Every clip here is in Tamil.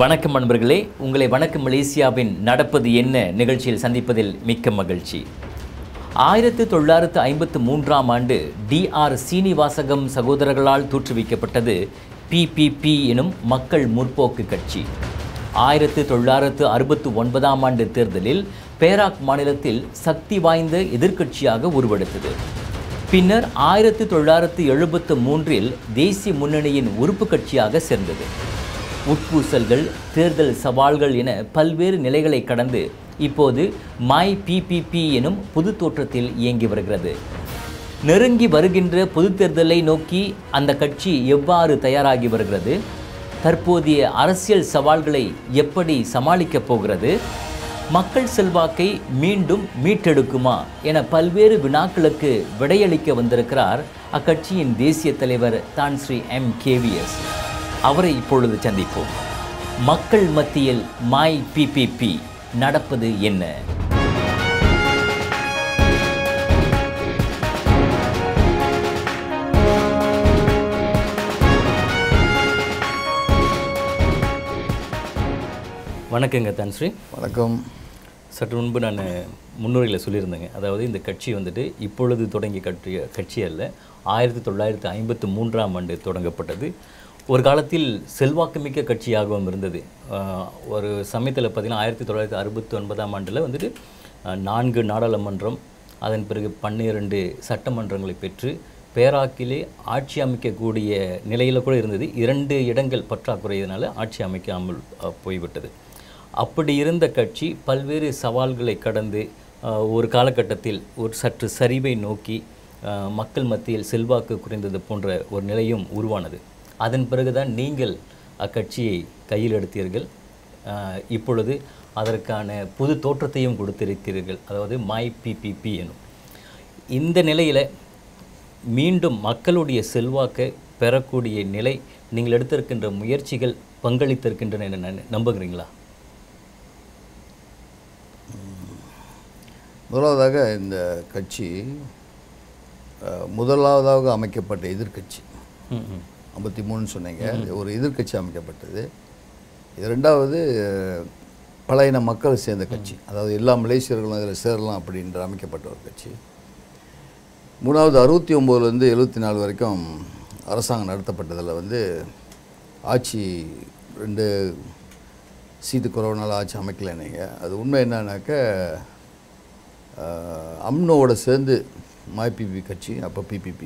வணக்கம் நண்பர்களே, உங்களை வணக்கம் மலேசியாவின் நடப்பது என்ன நிகழ்ச்சியில் சந்திப்பதில் மிக்க மகிழ்ச்சி. 1953ஆம் ஆண்டு DR சீனிவாசகம் சகோதரர்களால் தோற்றுவிக்கப்பட்டது PPP எனும் மக்கள் முற்போக்கு கட்சி. 1969ஆம் ஆண்டு தேர்தலில் பேராக் மாநிலத்தில் சக்தி வாய்ந்த எதிர்க்கட்சியாக உருவெடுத்தது. பின்னர் 1973இல் தேசிய முன்னணியின் உறுப்பு கட்சியாக சேர்ந்தது. உட்பூசல்கள், தேர்தல் சவால்கள் என பல்வேறு நிலைகளை கடந்து இப்போது மை PPP எனும் புது தோற்றத்தில் இயங்கி வருகிறது. நெருங்கி வருகின்ற பொது தேர்தலை நோக்கி அந்த கட்சி எவ்வாறு தயாராகி வருகிறது? தற்போதைய அரசியல் சவால்களை எப்படி சமாளிக்கப் போகிறது? மக்கள் செல்வாக்கை மீண்டும் மீட்டெடுக்குமா என பல்வேறு வினாக்களுக்கு விடையளிக்க வந்திருக்கிறார் அக்கட்சியின் தேசிய தலைவர் தான் ஸ்ரீ MKVS. அவரை இப்பொழுது சந்திப்போம். மக்கள் மத்தியில் மை PPP நடப்பது என்ன? வணக்கங்க தான்ஸ்ரீ. வணக்கம். சற்று முன்பு நான் முன்னுரையில் சொல்லியிருந்தேங்க, அதாவது இந்த கட்சி வந்துட்டு இப்பொழுது தொடங்கிய கட்சி அல்ல, 1953ஆம் ஆண்டு தொடங்கப்பட்டது. ஒரு காலத்தில் செல்வாக்குமிக்க கட்சியாகவும் இருந்தது. ஒரு சமயத்தில் பார்த்திங்கன்னா 1969ஆம் ஆண்டில் வந்துட்டு 4 நாடாளுமன்றம், அதன் பிறகு 12 சட்டமன்றங்களை பெற்று பேராக்கிலே ஆட்சி அமைக்கக்கூடிய நிலையில் கூட இருந்தது. 2 இடங்கள் பற்றாக்குறையினால் ஆட்சி அமைக்காமல் போய்விட்டது. அப்படி இருந்த கட்சி பல்வேறு சவால்களை கடந்து ஒரு காலகட்டத்தில் ஒரு சற்று சரிவை நோக்கி மக்கள் மத்தியில் செல்வாக்கு குறைந்தது போன்ற ஒரு நிலையும் உருவானது. அதன் பிறகுதான் நீங்கள் அக்கட்சியை கையில் எடுத்தீர்கள். இப்பொழுது அதற்கான புது தோற்றத்தையும் கொடுத்திருக்கிறீர்கள், அதாவது மை PPP எனும். இந்த நிலையில் மீண்டும் மக்களுடைய செல்வாக்கை பெறக்கூடிய நிலை நீங்கள் எடுத்திருக்கின்ற முயற்சிகள் பங்களித்திருக்கின்றன என நம்புகிறீங்களா? முதலாவதாக இந்த கட்சி முதலாவதாக அமைக்கப்பட்ட எதிர்கட்சி 53 சொன்னீங்க, ஒரு எதிர்கட்சி அமைக்கப்பட்டது. இது ரெண்டாவது பல இன மக்கள் சேர்ந்த கட்சி, அதாவது எல்லா மலேசியர்களும் இதில் சேரலாம் அப்படின்ற அமைக்கப்பட்ட ஒரு கட்சி. மூணாவது 69லேருந்து 74 வரைக்கும் அரசாங்கம் நடத்தப்பட்டதில் ஆட்சி 2 சீட்டு குறைவுனால ஆட்சி அமைக்கலை. நீங்கள் அது உண்மை என்னன்னாக்க அம்னோவோட சேர்ந்து மை PPP கட்சி, அப்போ PPP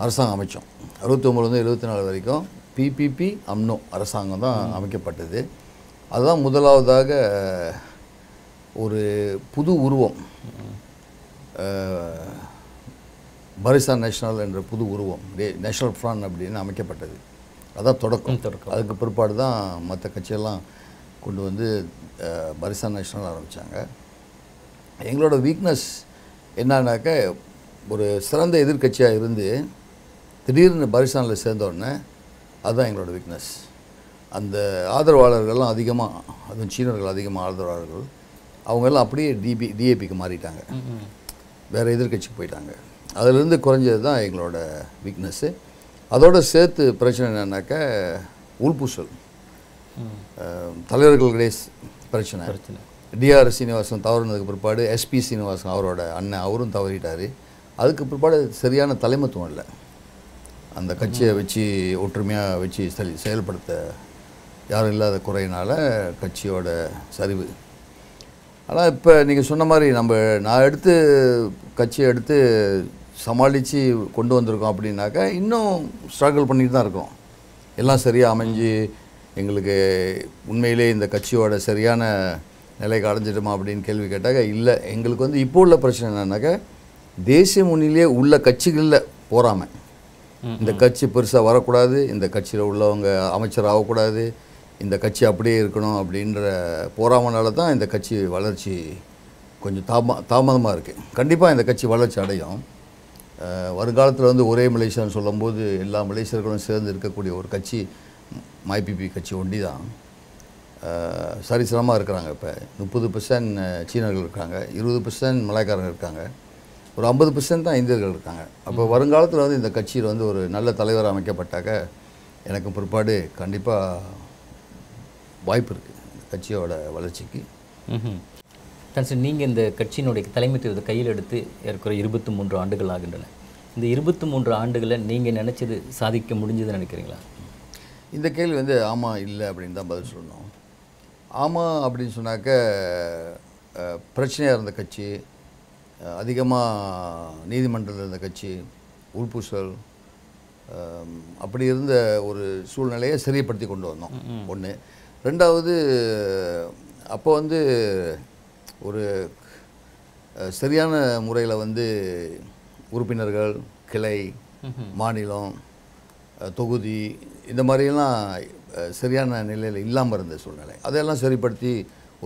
அரசாங்கம் அமைச்சோம். 69லேருந்து 74 வரைக்கும் PPP அம்னோ அரசாங்கம் தான் அமைக்கப்பட்டது. அதுதான் முதலாவதாக ஒரு புது உருவம், பரிசான் நேஷனல் என்ற புது உருவம், நேஷனல் ஃப்ரண்ட் அப்படின்னு அமைக்கப்பட்டது. அதான் தொடக்கம். அதுக்கு பிற்பாடு தான் மற்ற கட்சியெல்லாம் கொண்டு வந்து பரிசான் நேஷனல் ஆரம்பித்தாங்க. எங்களோட வீக்னஸ் என்னன்னாக்க, ஒரு சிறந்த எதிர்கட்சியாக இருந்து திடீர்னு பரிசானில் சேர்ந்தோடனே அதுதான் எங்களோட வீக்னஸ். அந்த ஆதரவாளர்கள்லாம் அதிகமாக, அதுவும் சீனர்கள் அதிகமாக ஆதரவாளர்கள், அவங்கெல்லாம் அப்படியே DAPக்கு மாறிட்டாங்க, வேறு எதிர்கட்சிக்கு போயிட்டாங்க. அதிலிருந்து குறைஞ்சது தான் எங்களோட வீக்னஸ்ஸு. அதோடு சேர்த்து பிரச்சனை என்னன்னாக்கா உள்பூசல், தலைவர்களுடைய பிரச்சனை. DR சீனிவாசன் தவறுனதுக்கு பிற்பாடு SP சீனிவாசன் அவரோட அண்ணன், அவரும் தவறிட்டார். அதுக்கு பிற்பாடு சரியான தலைமைத்துவம் இல்லை. அந்த கட்சியை வச்சு ஒற்றுமையாக வச்சு செயல்படுத்த யாரும் இல்லாத குறையினால் கட்சியோட சரிவு. ஆனால் இப்போ நீங்கள் சொன்ன மாதிரி நான் கட்சியை எடுத்து சமாளித்து கொண்டு வந்திருக்கோம் அப்படின்னாக்கா இன்னும் ஸ்ட்ரகிள் பண்ணிட்டு தான் இருக்கோம். எல்லாம் சரியாக அமைஞ்சு எங்களுக்கு உண்மையிலே இந்த கட்சியோட சரியான நிலைக்கு அடைஞ்சிடுமா அப்படின்னு கேள்வி கேட்டாக்க இல்லை. எங்களுக்கு இப்போ உள்ள பிரச்சனை என்னன்னாக்கா, தேசிய முன்னிலேயே உள்ள கட்சிகளில் போராமல், இந்த கட்சி பெருசாக வரக்கூடாது, இந்த கட்சியில் உள்ளவங்க அமைச்சர் ஆகக்கூடாது, இந்த கட்சி அப்படியே இருக்கணும் அப்படின்ற போராமனால தான் இந்த கட்சி வளர்ச்சி கொஞ்சம் தாமதமாக இருக்குது. கண்டிப்பாக இந்த கட்சி வளர்ச்சி அடையும். வருங்காலத்தில் ஒரே மலேசியான்னு சொல்லும்போது எல்லா மலேசியர்களும் சேர்ந்து இருக்கக்கூடிய ஒரு கட்சி மை PPP கட்சி ஒண்டி தான். சரிசமமாக இருக்கிறாங்க. இப்போ 30% சீனர்கள் இருக்காங்க, 20% மலாய்க்காரங்க இருக்காங்க, ஒரு 50% தான் இந்தியர்கள் இருக்காங்க. அப்போ வருங்காலத்தில் இந்த கட்சியில் ஒரு நல்ல தலைவர் அமைக்கப்பட்டாக்க எனக்கு பிற்பாடு கண்டிப்பாக வாய்ப்பு இருக்குது கட்சியோட வளர்ச்சிக்கு. சார், நீங்கள் இந்த கட்சியினுடைய தலைமைத்துவத்தை கையில் எடுத்து ஏற்கனவே 23 ஆண்டுகள் ஆகின்றன. இந்த 23 ஆண்டுகளை நீங்கள் நினச்சது சாதிக்க முடிஞ்சதுன்னு நினைக்கிறீங்களா? இந்த கேள்வி வந்து ஆமாம் இல்லை அப்படின்னு தான் பதில் சொல்லணும். ஆமாம் அப்படின்னு சொன்னாக்க பிரச்சனையாக இருந்த கட்சி, அதிகமாக நீதிமன்றத்தில் இருந்த கட்சி, உள்பூசல், அப்படி இருந்த ஒரு சூழ்நிலையை சரியப்படுத்தி கொண்டு வந்தோம். ஒன்று. ரெண்டாவது, அப்போ வந்து ஒரு சரியான முறையில் வந்து உறுப்பினர்கள், கிளை, மாநிலம், தொகுதி இந்த மாதிரியெல்லாம் சரியான நிலையில் இல்லாமல் இருந்த சூழ்நிலை. அதையெல்லாம் சரிப்படுத்தி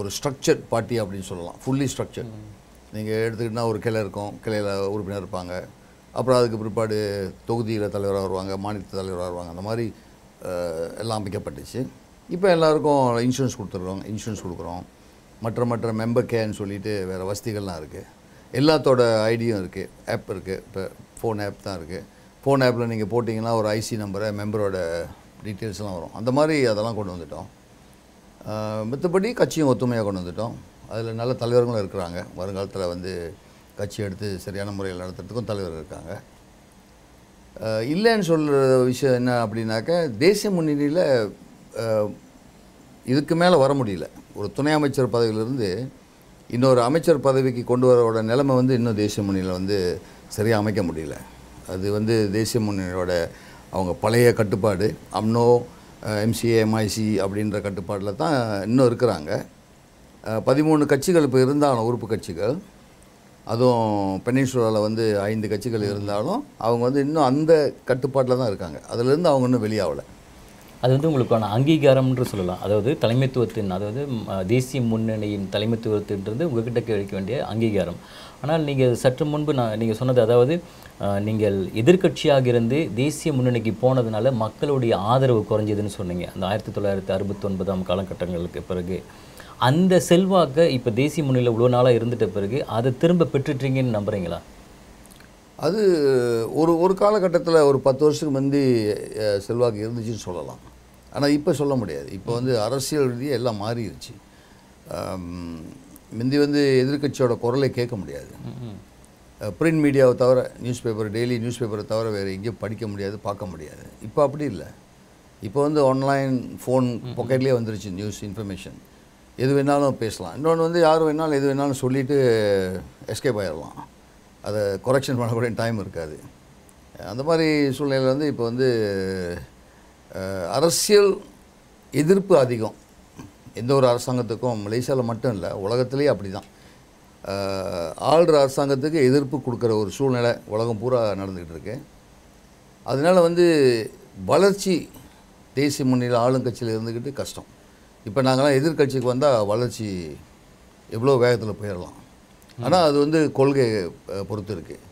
ஒரு ஸ்ட்ரக்சர்ட் பார்ட்டி அப்படின்னு சொல்லலாம். Fully structured. நீங்கள் எடுத்துக்கிட்டால் ஒரு கிளை இருக்கும், கிளையில் உறுப்பினர் இருப்பாங்க, அப்புறம் அதுக்கு பிற்பாடு தொகுதியில் தலைவராக வருவாங்க, மாநில தலைவராக வருவாங்க. அந்த மாதிரி எல்லாம் அமைக்கப்பட்டுச்சு. இப்போ எல்லாருக்கும் இன்சூரன்ஸ் கொடுக்குறோம். மற்ற மெம்பர் கேர்னு சொல்லிட்டு வேறு வசதிகள்லாம் இருக்குது. எல்லாத்தோட ஐடியும் இருக்குது, ஆப் இருக்குது. இப்போ ஃபோன் ஆப் தான் இருக்குது. ஃபோன் ஆப்பில் நீங்கள் போட்டிங்கன்னா ஒரு ஐசி நம்பரை, மெம்பரோட டீட்டெயில்ஸ்லாம் வரும். அந்த மாதிரி அதெல்லாம் கொண்டு வந்துட்டோம். மற்றபடி கட்சியும் ஒத்துமையாக கொண்டு வந்துட்டோம். அதில் நல்ல தலைவர்களும் இருக்கிறாங்க. வருங்காலத்தில் வந்து கட்சி எடுத்து சரியான முறையில் நடத்துறதுக்கும் தலைவர் இருக்காங்க. இல்லைன்னு சொல்கிற விஷயம் என்ன அப்படின்னாக்க, தேசிய முன்னணியில் இதுக்கு மேலே வர முடியல. ஒரு துணை அமைச்சர் பதவியிலிருந்து இன்னொரு அமைச்சர் பதவிக்கு கொண்டு வரோட நிலைமை வந்து இன்னும் தேசிய முன்னணியில் வந்து சரியாக அமைக்க முடியல. அது வந்து தேசிய முன்னணியோட அவங்க பழைய கட்டுப்பாடு, அம்னோ, எம்சிஏ, எம்ஐசி அப்படின்ற கட்டுப்பாட்டில் தான் இன்னும் இருக்கிறாங்க. 13 கட்சிகள் இப்போ இருந்தாலும், உறுப்பு கட்சிகள், அதுவும் பெனின்சுலாவில் வந்து 5 கட்சிகள் இருந்தாலும் அவங்க வந்து இன்னும் அந்த கட்டுப்பாட்டில் தான் இருக்காங்க. அதிலேருந்து அவங்க இன்னும் வெளியாகலை. அது வந்து உங்களுக்கான அங்கீகாரம்ன்று சொல்லலாம். அதாவது தலைமைத்துவத்தின், அதாவது தேசிய முன்னணியின் தலைமைத்துவத்தின்றது உங்ககிட்ட கிடைக்க வேண்டிய அங்கீகாரம். ஆனால் நீங்கள் சற்று முன்பு நீங்கள் சொன்னது, அதாவது நீங்கள் எதிர்க்கட்சியாக இருந்து தேசிய முன்னணிக்கு போனதுனால மக்களுடைய ஆதரவு குறைஞ்சதுன்னு சொன்னீங்க. அந்த 1969 காலகட்டங்களுக்கு பிறகு அந்த செல்வாக்கை இப்போ தேசிய முன்னணியில் இவ்வளோ நாளாக இருந்துட்ட பிறகு அதை திரும்ப பெற்றுட்டீங்கன்னு நம்புகிறீங்களா? அது ஒரு காலகட்டத்தில் ஒரு 10 வருஷத்துக்கு முந்தி செல்வாக்கு இருந்துச்சுன்னு சொல்லலாம். ஆனால் இப்போ சொல்ல முடியாது. இப்போ வந்து அரசியல் ரீதியாக எல்லாம் மாறிடுச்சு. முந்தி வந்து எதிர்க்கட்சியோட குரலை கேட்க முடியாது. பிரிண்ட் மீடியாவை தவிர, டெய்லி நியூஸ் பேப்பரை தவிர வேறு எங்கேயும் படிக்க முடியாது, பார்க்க முடியாது. இப்போ அப்படி இல்லை. இப்போ வந்து ஆன்லைன், ஃபோன் பாக்கெட்லேயே வந்துருச்சு நியூஸ் இன்ஃபர்மேஷன். எது வேணாலும் பேசலாம். இன்னொன்று வந்து யார் வேணாலும் எது வேணாலும் சொல்லிவிட்டு எஸ்கேப் ஆகிடலாம். அதை கொரெக்ஷன் பண்ணக்கூடிய டைம் இருக்காது. அந்த மாதிரி சூழ்நிலையில் வந்து இப்போ வந்து அரசியல் எதிர்ப்பு அதிகம். எந்த ஒரு அரசாங்கத்துக்கும், மலேசியாவில் மட்டும் இல்லை, உலகத்துலேயே அப்படி தான். ஆள்ற அரசாங்கத்துக்கு எதிர்ப்பு கொடுக்குற ஒரு சூழ்நிலை உலகம் பூரா நடந்துக்கிட்டு இருக்கு. அதனால் வந்து வளர்ச்சி தேசிய முன்னணியில் ஆளுங்கட்சியில் இருந்துக்கிட்டு கஷ்டம். இப்போ நாங்கள்லாம் எதிர்கட்சிக்கு வந்தால் வளர்ச்சி எவ்வளோ வேகத்தில் போயிடலாம். ஆனால் அது வந்து கொள்கையை பொறுத்து இருக்குது.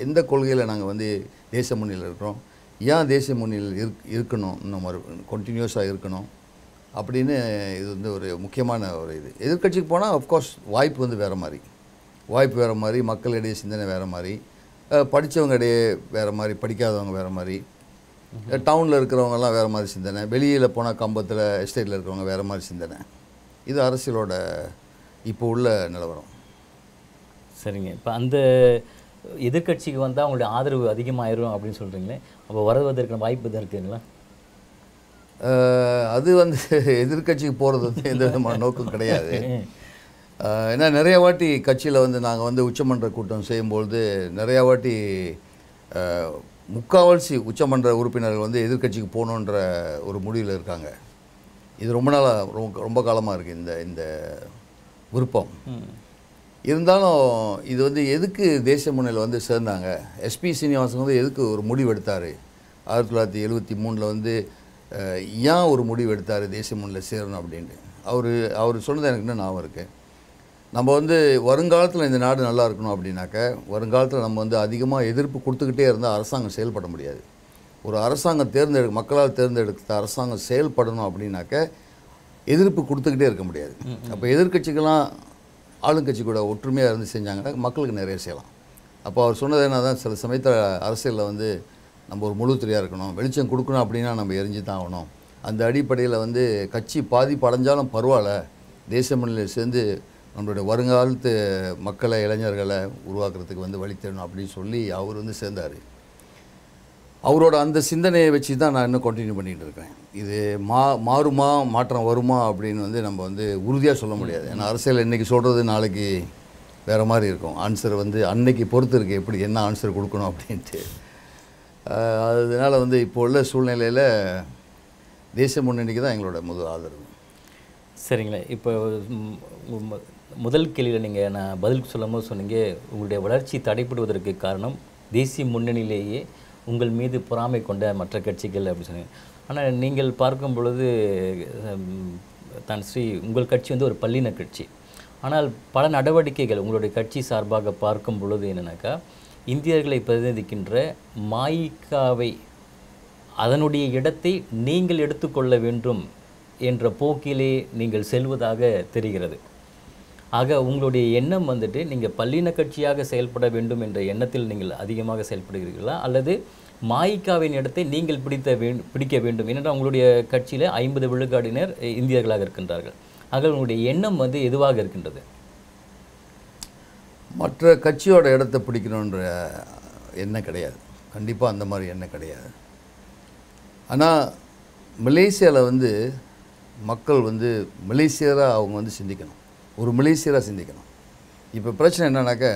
எந்த கொள்கையில் நாங்கள் வந்து தேசிய முன்னணியில் இருக்கிறோம், ஏன் தேசிய முன்னணியில் இருக்கணும், இன்னும் கண்டினியூஸாக இருக்கணும் அப்படின்னு. இது வந்து ஒரு முக்கியமான ஒரு இது. எதிர்கட்சிக்கு போனால் ஆஃப்கோர்ஸ் வாய்ப்பு வந்து வேறு மாதிரி, மக்களிடையே சிந்தனை வேறு மாதிரி, படித்தவங்க இடையே வேறு மாதிரி, படிக்காதவங்க வேறு மாதிரி, டவுனில் இருக்கிறவங்கலாம் வேறு மாதிரி சிந்தனை, வெளியில் போனால் கம்பத்தில் எஸ்டேட்டில் இருக்கிறவங்க வேறு மாதிரி சிந்தனை. இது அரசியலோட இப்போ உள்ள நிலவரம். சரிங்க. இப்போ அந்த எதிர்கட்சிக்கு வந்தால் அவங்களுடைய ஆதரவு அதிகமாகிடும் அப்படின்னு சொல்கிறீங்களே, அப்போ வருவதற்கான வாய்ப்பு தான் இருக்குங்களா? அது வந்து எதிர்கட்சிக்கு போகிறது வந்து எந்த விதமான நோக்கம் கிடையாது. ஏன்னா நிறைய வாட்டி கட்சியில் வந்து நாங்கள் வந்து உச்சமன்ற கூட்டம் செய்யும்பொழுது நிறையா வாட்டி முக்கால்வாசி உச்சமன்ற உறுப்பினர்கள் வந்து எதிர்கட்சிக்கு போகணுன்ற ஒரு முடிவில் இருக்காங்க. இது ரொம்ப காலமாக இருக்குது இந்த விருப்பம். இருந்தாலும் இது வந்து எதுக்கு தேசிய முன்னணியில் வந்து சேர்ந்தாங்க, எஸ்பி சீனிவாசன் வந்து எதுக்கு ஒரு முடிவு எடுத்தார் 1973 வந்து, ஏன் ஒரு முடிவு எடுத்தார் தேசிய முன்னணியில் சேரணும் அப்படின்ட்டு. அவர் சொன்னது எனக்கு இன்னும் ஞாபகம் இருக்குது. நம்ம வந்து வருங்காலத்தில் இந்த நாடு நல்லா இருக்கணும் அப்படின்னாக்க, வருங்காலத்தில் நம்ம வந்து அதிகமாக எதிர்ப்பு கொடுத்துக்கிட்டே இருந்தால் அரசாங்கம் செயல்பட முடியாது. ஒரு அரசாங்கம் மக்களால் தேர்ந்தெடுத்த அரசாங்கம் செயல்படணும் அப்படின்னாக்க எதிர்ப்பு கொடுத்துக்கிட்டே இருக்க முடியாது. அப்போ எதிர்கட்சிக்கெல்லாம் ஆளுங்கட்சி கூட ஒற்றுமையாக இருந்து செஞ்சாங்கன்னா மக்களுக்கு நிறைய செய்யலாம். அப்போ அவர் சொன்னது என்ன தான், சில சமயத்தில் அரசியலில் வந்து நம்ம ஒரு முழுத்திரையாக இருக்கணும், வெளிச்சம் கொடுக்கணும் அப்படின்னா நம்ம எரிஞ்சு தான் ஆகணும். அந்த அடிப்படையில் வந்து கட்சி பாதிப்பு அடைஞ்சாலும் பரவாயில்ல, தேசிய முன்னணியில் சேர்ந்து நம்மளுடைய வருங்காலத்து மக்களை இளைஞர்களை உருவாக்குறதுக்கு வந்து வழி தேடணும் அப்படின்னு சொல்லி அவர் வந்து சேர்ந்தார். அவரோட அந்த சிந்தனையை வச்சு தான் நான் இன்னும் கண்டினியூ பண்ணிகிட்டு இருக்கேன். இது மாறுமா மாற்றம் வருமா அப்படின்னு வந்து நம்ம வந்து உறுதியாக சொல்ல முடியாது. ஏன்னா அரசியல் இன்றைக்கி சொல்கிறது நாளைக்கு வேறு மாதிரி இருக்கும். ஆன்சர் வந்து அன்னைக்கு பொறுத்து இருக்குது எப்படி என்ன ஆன்சர் கொடுக்கணும் அப்படின்ட்டு. அதனால் வந்து இப்போ உள்ள சூழ்நிலையில் தேசிய முன்னணிக்கு தான் எங்களோட முதல் ஆதரவு. சரிங்களா. இப்போ முதல் கேள்வியில் நீங்கள் நான் பதில் சொல்லும் போது சொன்னீங்க, உங்களுடைய வளர்ச்சி தடைப்படுவதற்கு காரணம் தேசிய முன்னணியிலேயே உங்கள் மீது பொறாமை கொண்ட மற்ற கட்சிகள் அப்படி சொன்னீங்க. ஆனால் நீங்கள் பார்க்கும் பொழுது தான் ஸ்ரீ உங்கள் கட்சி வந்து ஒரு பல்லின கட்சி. ஆனால் பல நடவடிக்கைகள் உங்களுடைய கட்சி சார்பாக பார்க்கும் பொழுது என்னென்னாக்கா, இந்தியர்களை பிரதிநிதிக்கின்ற மாயிகாவை அதனுடைய இடத்தை நீங்கள் எடுத்துக்கொள்ள வேண்டும் என்ற போக்கிலே நீங்கள் செல்வதாக தெரிகிறது. ஆக உங்களுடைய எண்ணம் வந்துட்டு நீங்கள் பல்லின கட்சியாக செயல்பட வேண்டும் என்ற எண்ணத்தில் நீங்கள் அதிகமாக செயல்படுகிறீர்களா, அல்லது மாயிகாவின் இடத்தை நீங்கள் பிடிக்க வேண்டும்? ஏனென்றால் உங்களுடைய கட்சியில் 50 விழுக்காடினர் இந்தியர்களாக இருக்கின்றார்கள். ஆக உங்களுடைய எண்ணம் வந்து எதுவாக இருக்கின்றது? மற்ற கட்சியோட இடத்தை பிடிக்கணுன்ற எண்ணம் கிடையாது. கண்டிப்பாக அந்த மாதிரி எண்ணம் கிடையாது. ஆனால் மலேசியாவில் வந்து மக்கள் வந்து மலேசியராக அவங்க வந்து சிந்திக்கணும், ஒரு மலேசியராக சிந்திக்கணும். இப்போ பிரச்சனை என்னன்னாக்கா,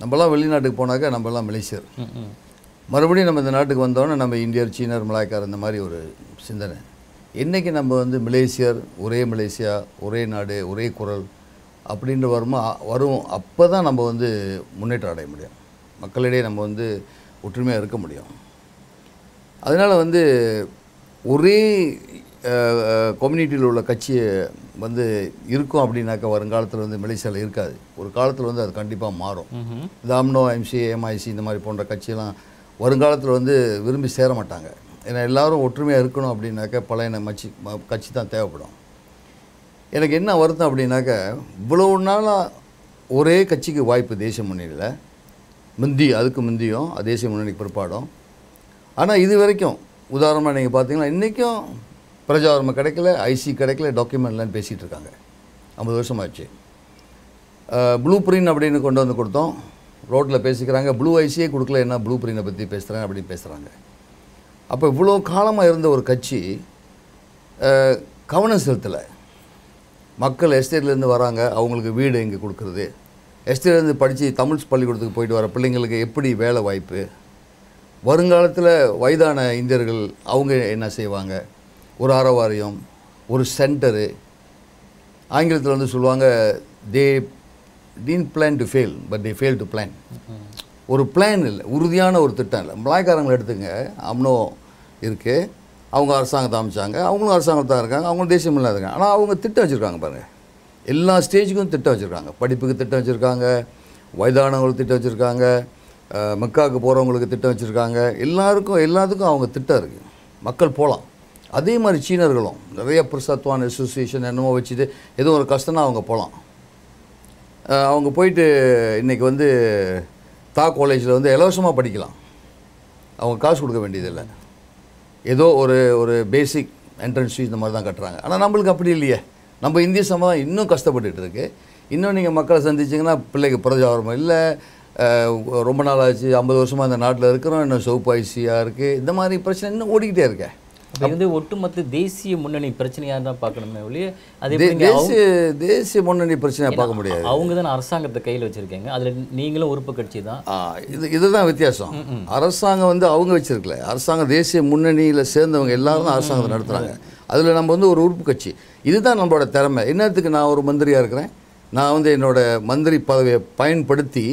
நம்மலாம் வெளிநாட்டுக்கு போனாக்கா நம்மலாம் மலேசியர், மறுபடியும் நம்ம இந்த நாட்டுக்கு வந்தோன்னே நம்ம இந்தியர், சீனர், மலாய்க்கார் இந்த மாதிரி ஒரு சிந்தனை. என்றைக்கு நம்ம வந்து மலேசியர், ஒரே மலேசியா, ஒரே நாடு, ஒரே குரல் அப்படின்ற வரும் அப்போ தான் நம்ம வந்து முன்னேற்றம் அடைய முடியும், மக்களிடையே நம்ம வந்து ஒற்றுமையாக இருக்க முடியும். அதனால் வந்து ஒரே கம்யூனிட்டியில் உள்ள கட்சியை வந்து இருக்கும் அப்படின்னாக்கா வருங்காலத்தில் வந்து மலேசியாவில் இருக்காது. ஒரு காலத்தில் வந்து அது கண்டிப்பாக மாறும். இந்த அம்னோ, எம்சி, எம்ஐசி இந்த மாதிரி போன்ற கட்சியெல்லாம் வருங்காலத்தில் வந்து விரும்பி சேர மாட்டாங்க. ஏன்னா எல்லோரும் ஒற்றுமையாக இருக்கணும் அப்படின்னாக்கா பழைய கட்சி தான் தேவைப்படும். எனக்கு என்ன வருத்தம் அப்படின்னாக்கா, இவ்வளவு நாளாக ஒரே கட்சிக்கு வாய்ப்பு தேசிய முன்னணியில் அதுக்கு முந்தியும் தேசிய முன்னணிக்கு பிற்பாடும். ஆனால் இது வரைக்கும் உதாரணமாக நீங்கள் பார்த்தீங்கன்னா இன்றைக்கும் பிரஜாவர்மம் கிடைக்கல, ஐசி கிடைக்கல, டாக்குமெண்ட்லாம் பேசிகிட்டு இருக்காங்க. 50 வருஷமாச்சு. ப்ளூ பிரிண்ட் அப்படின்னு கொண்டு வந்து கொடுத்தோம், ரோட்டில் பேசிக்கிறாங்க. ப்ளூ ஐசியே கொடுக்கல, என்ன ப்ளூ பிரிண்டை பற்றி பேசுகிறாங்க அப்படின்னு பேசுகிறாங்க. அப்போ இவ்வளோ காலமாக இருந்த ஒரு கட்சி கவனம் செலுத்தலை. மக்கள் எஸ்டேட்லேருந்து வராங்க, அவங்களுக்கு வீடு எங்கே கொடுக்குறது, எஸ்டேட்லேருந்து படித்து தமிழ் பள்ளிக்கூடத்துக்கு போயிட்டு வர பிள்ளைங்களுக்கு எப்படி வேலை வாய்ப்பு, வருங்காலத்தில் வயதான இந்தியர்கள் அவங்க என்ன செய்வாங்க, ஒரு அறவாரியம், ஒரு சென்டரு. ஆங்கிலத்தில் வந்து சொல்லுவாங்க, தே didn't plan to fail but they failed to plan. ஒரு பிளான் இல்லை, உறுதியான ஒரு திட்டம் இல்லை. மலாய்க்காரங்களை எடுத்துங்க, அம்னோ இருக்குது, அவங்க அரசாங்கத்தை அமைச்சாங்க, அவங்களும் அரசாங்கத்தான் இருக்காங்க, அவங்களும் தேசியம் இல்லாத இருக்காங்க. ஆனால் அவங்க திட்டம் வச்சுருக்காங்க பாருங்கள், எல்லா ஸ்டேஜுக்கும் திட்டம் வச்சுருக்காங்க. படிப்புக்கு திட்டம் வச்சுருக்காங்க, வயதானவங்களுக்கு திட்டம் வச்சுருக்காங்க, மக்காவுக்கு போகிறவங்களுக்கு திட்டம் வச்சுருக்காங்க. எல்லாத்துக்கும் அவங்க திட்டம் இருக்குது, மக்கள் போகலாம். அதே மாதிரி சீனர்களும் நிறைய பிரசத்வான் அசோசியேஷன் என்னமோ வச்சுட்டு எதுவும் ஒரு கஷ்டம்னா அவங்க போகலாம். அவங்க போயிட்டு இன்றைக்கி வந்து காலேஜில் வந்து இலவசமாக படிக்கலாம், அவங்க காசு கொடுக்க வேண்டியதில்லை. ஏதோ ஒரு பேசிக் என்ட்ரன்ஸ் ஃபீஸ் இந்த மாதிரி தான் கட்டுறாங்க. ஆனால் நம்மளுக்கு அப்படி இல்லையே, நம்ம இந்திய சமுதாயம் இன்னும் கஷ்டப்பட்டுட்டு இருக்குது. இன்னும் நீங்கள் மக்களை சந்திச்சிங்கன்னா பிள்ளைக்கு பிரஜாவர்மம் இல்லை, ரொம்ப நாள் ஆச்சு, 50 வருஷமாக இந்த நாட்டில் இருக்கிறோம், இன்னும் சோப்பு ஐசியாக இருக்குது, இந்த மாதிரி பிரச்சனை இன்னும் ஓடிக்கிட்டே இருக்கேன். அது வந்து ஒட்டுமொத்த தேசிய முன்னணி பிரச்சனையாக தான் பார்க்கணுமே ஒழிய அது தேசிய முன்னணி பிரச்சனையாக பார்க்க முடியாது. அவங்க தான் அரசாங்கத்தை கையில் வச்சுருக்காங்க, அதில் நீங்களும் உறுப்பு கட்சி தான். இதுதான் வித்தியாசம். அரசாங்கம் வந்து அவங்க வச்சுருக்கல, அரசாங்கம் தேசிய முன்னணியில் சேர்ந்தவங்க எல்லாரும் தான் அரசாங்கத்தை நடத்துகிறாங்க. அதில் நம்ம வந்து ஒரு உறுப்பு கட்சி. இதுதான் நம்மளோட திறமை. என்னத்துக்கு நான் ஒரு மந்திரியாக இருக்கிறேன், நான் வந்து என்னோடய மந்திரி பதவியை பயன்படுத்தி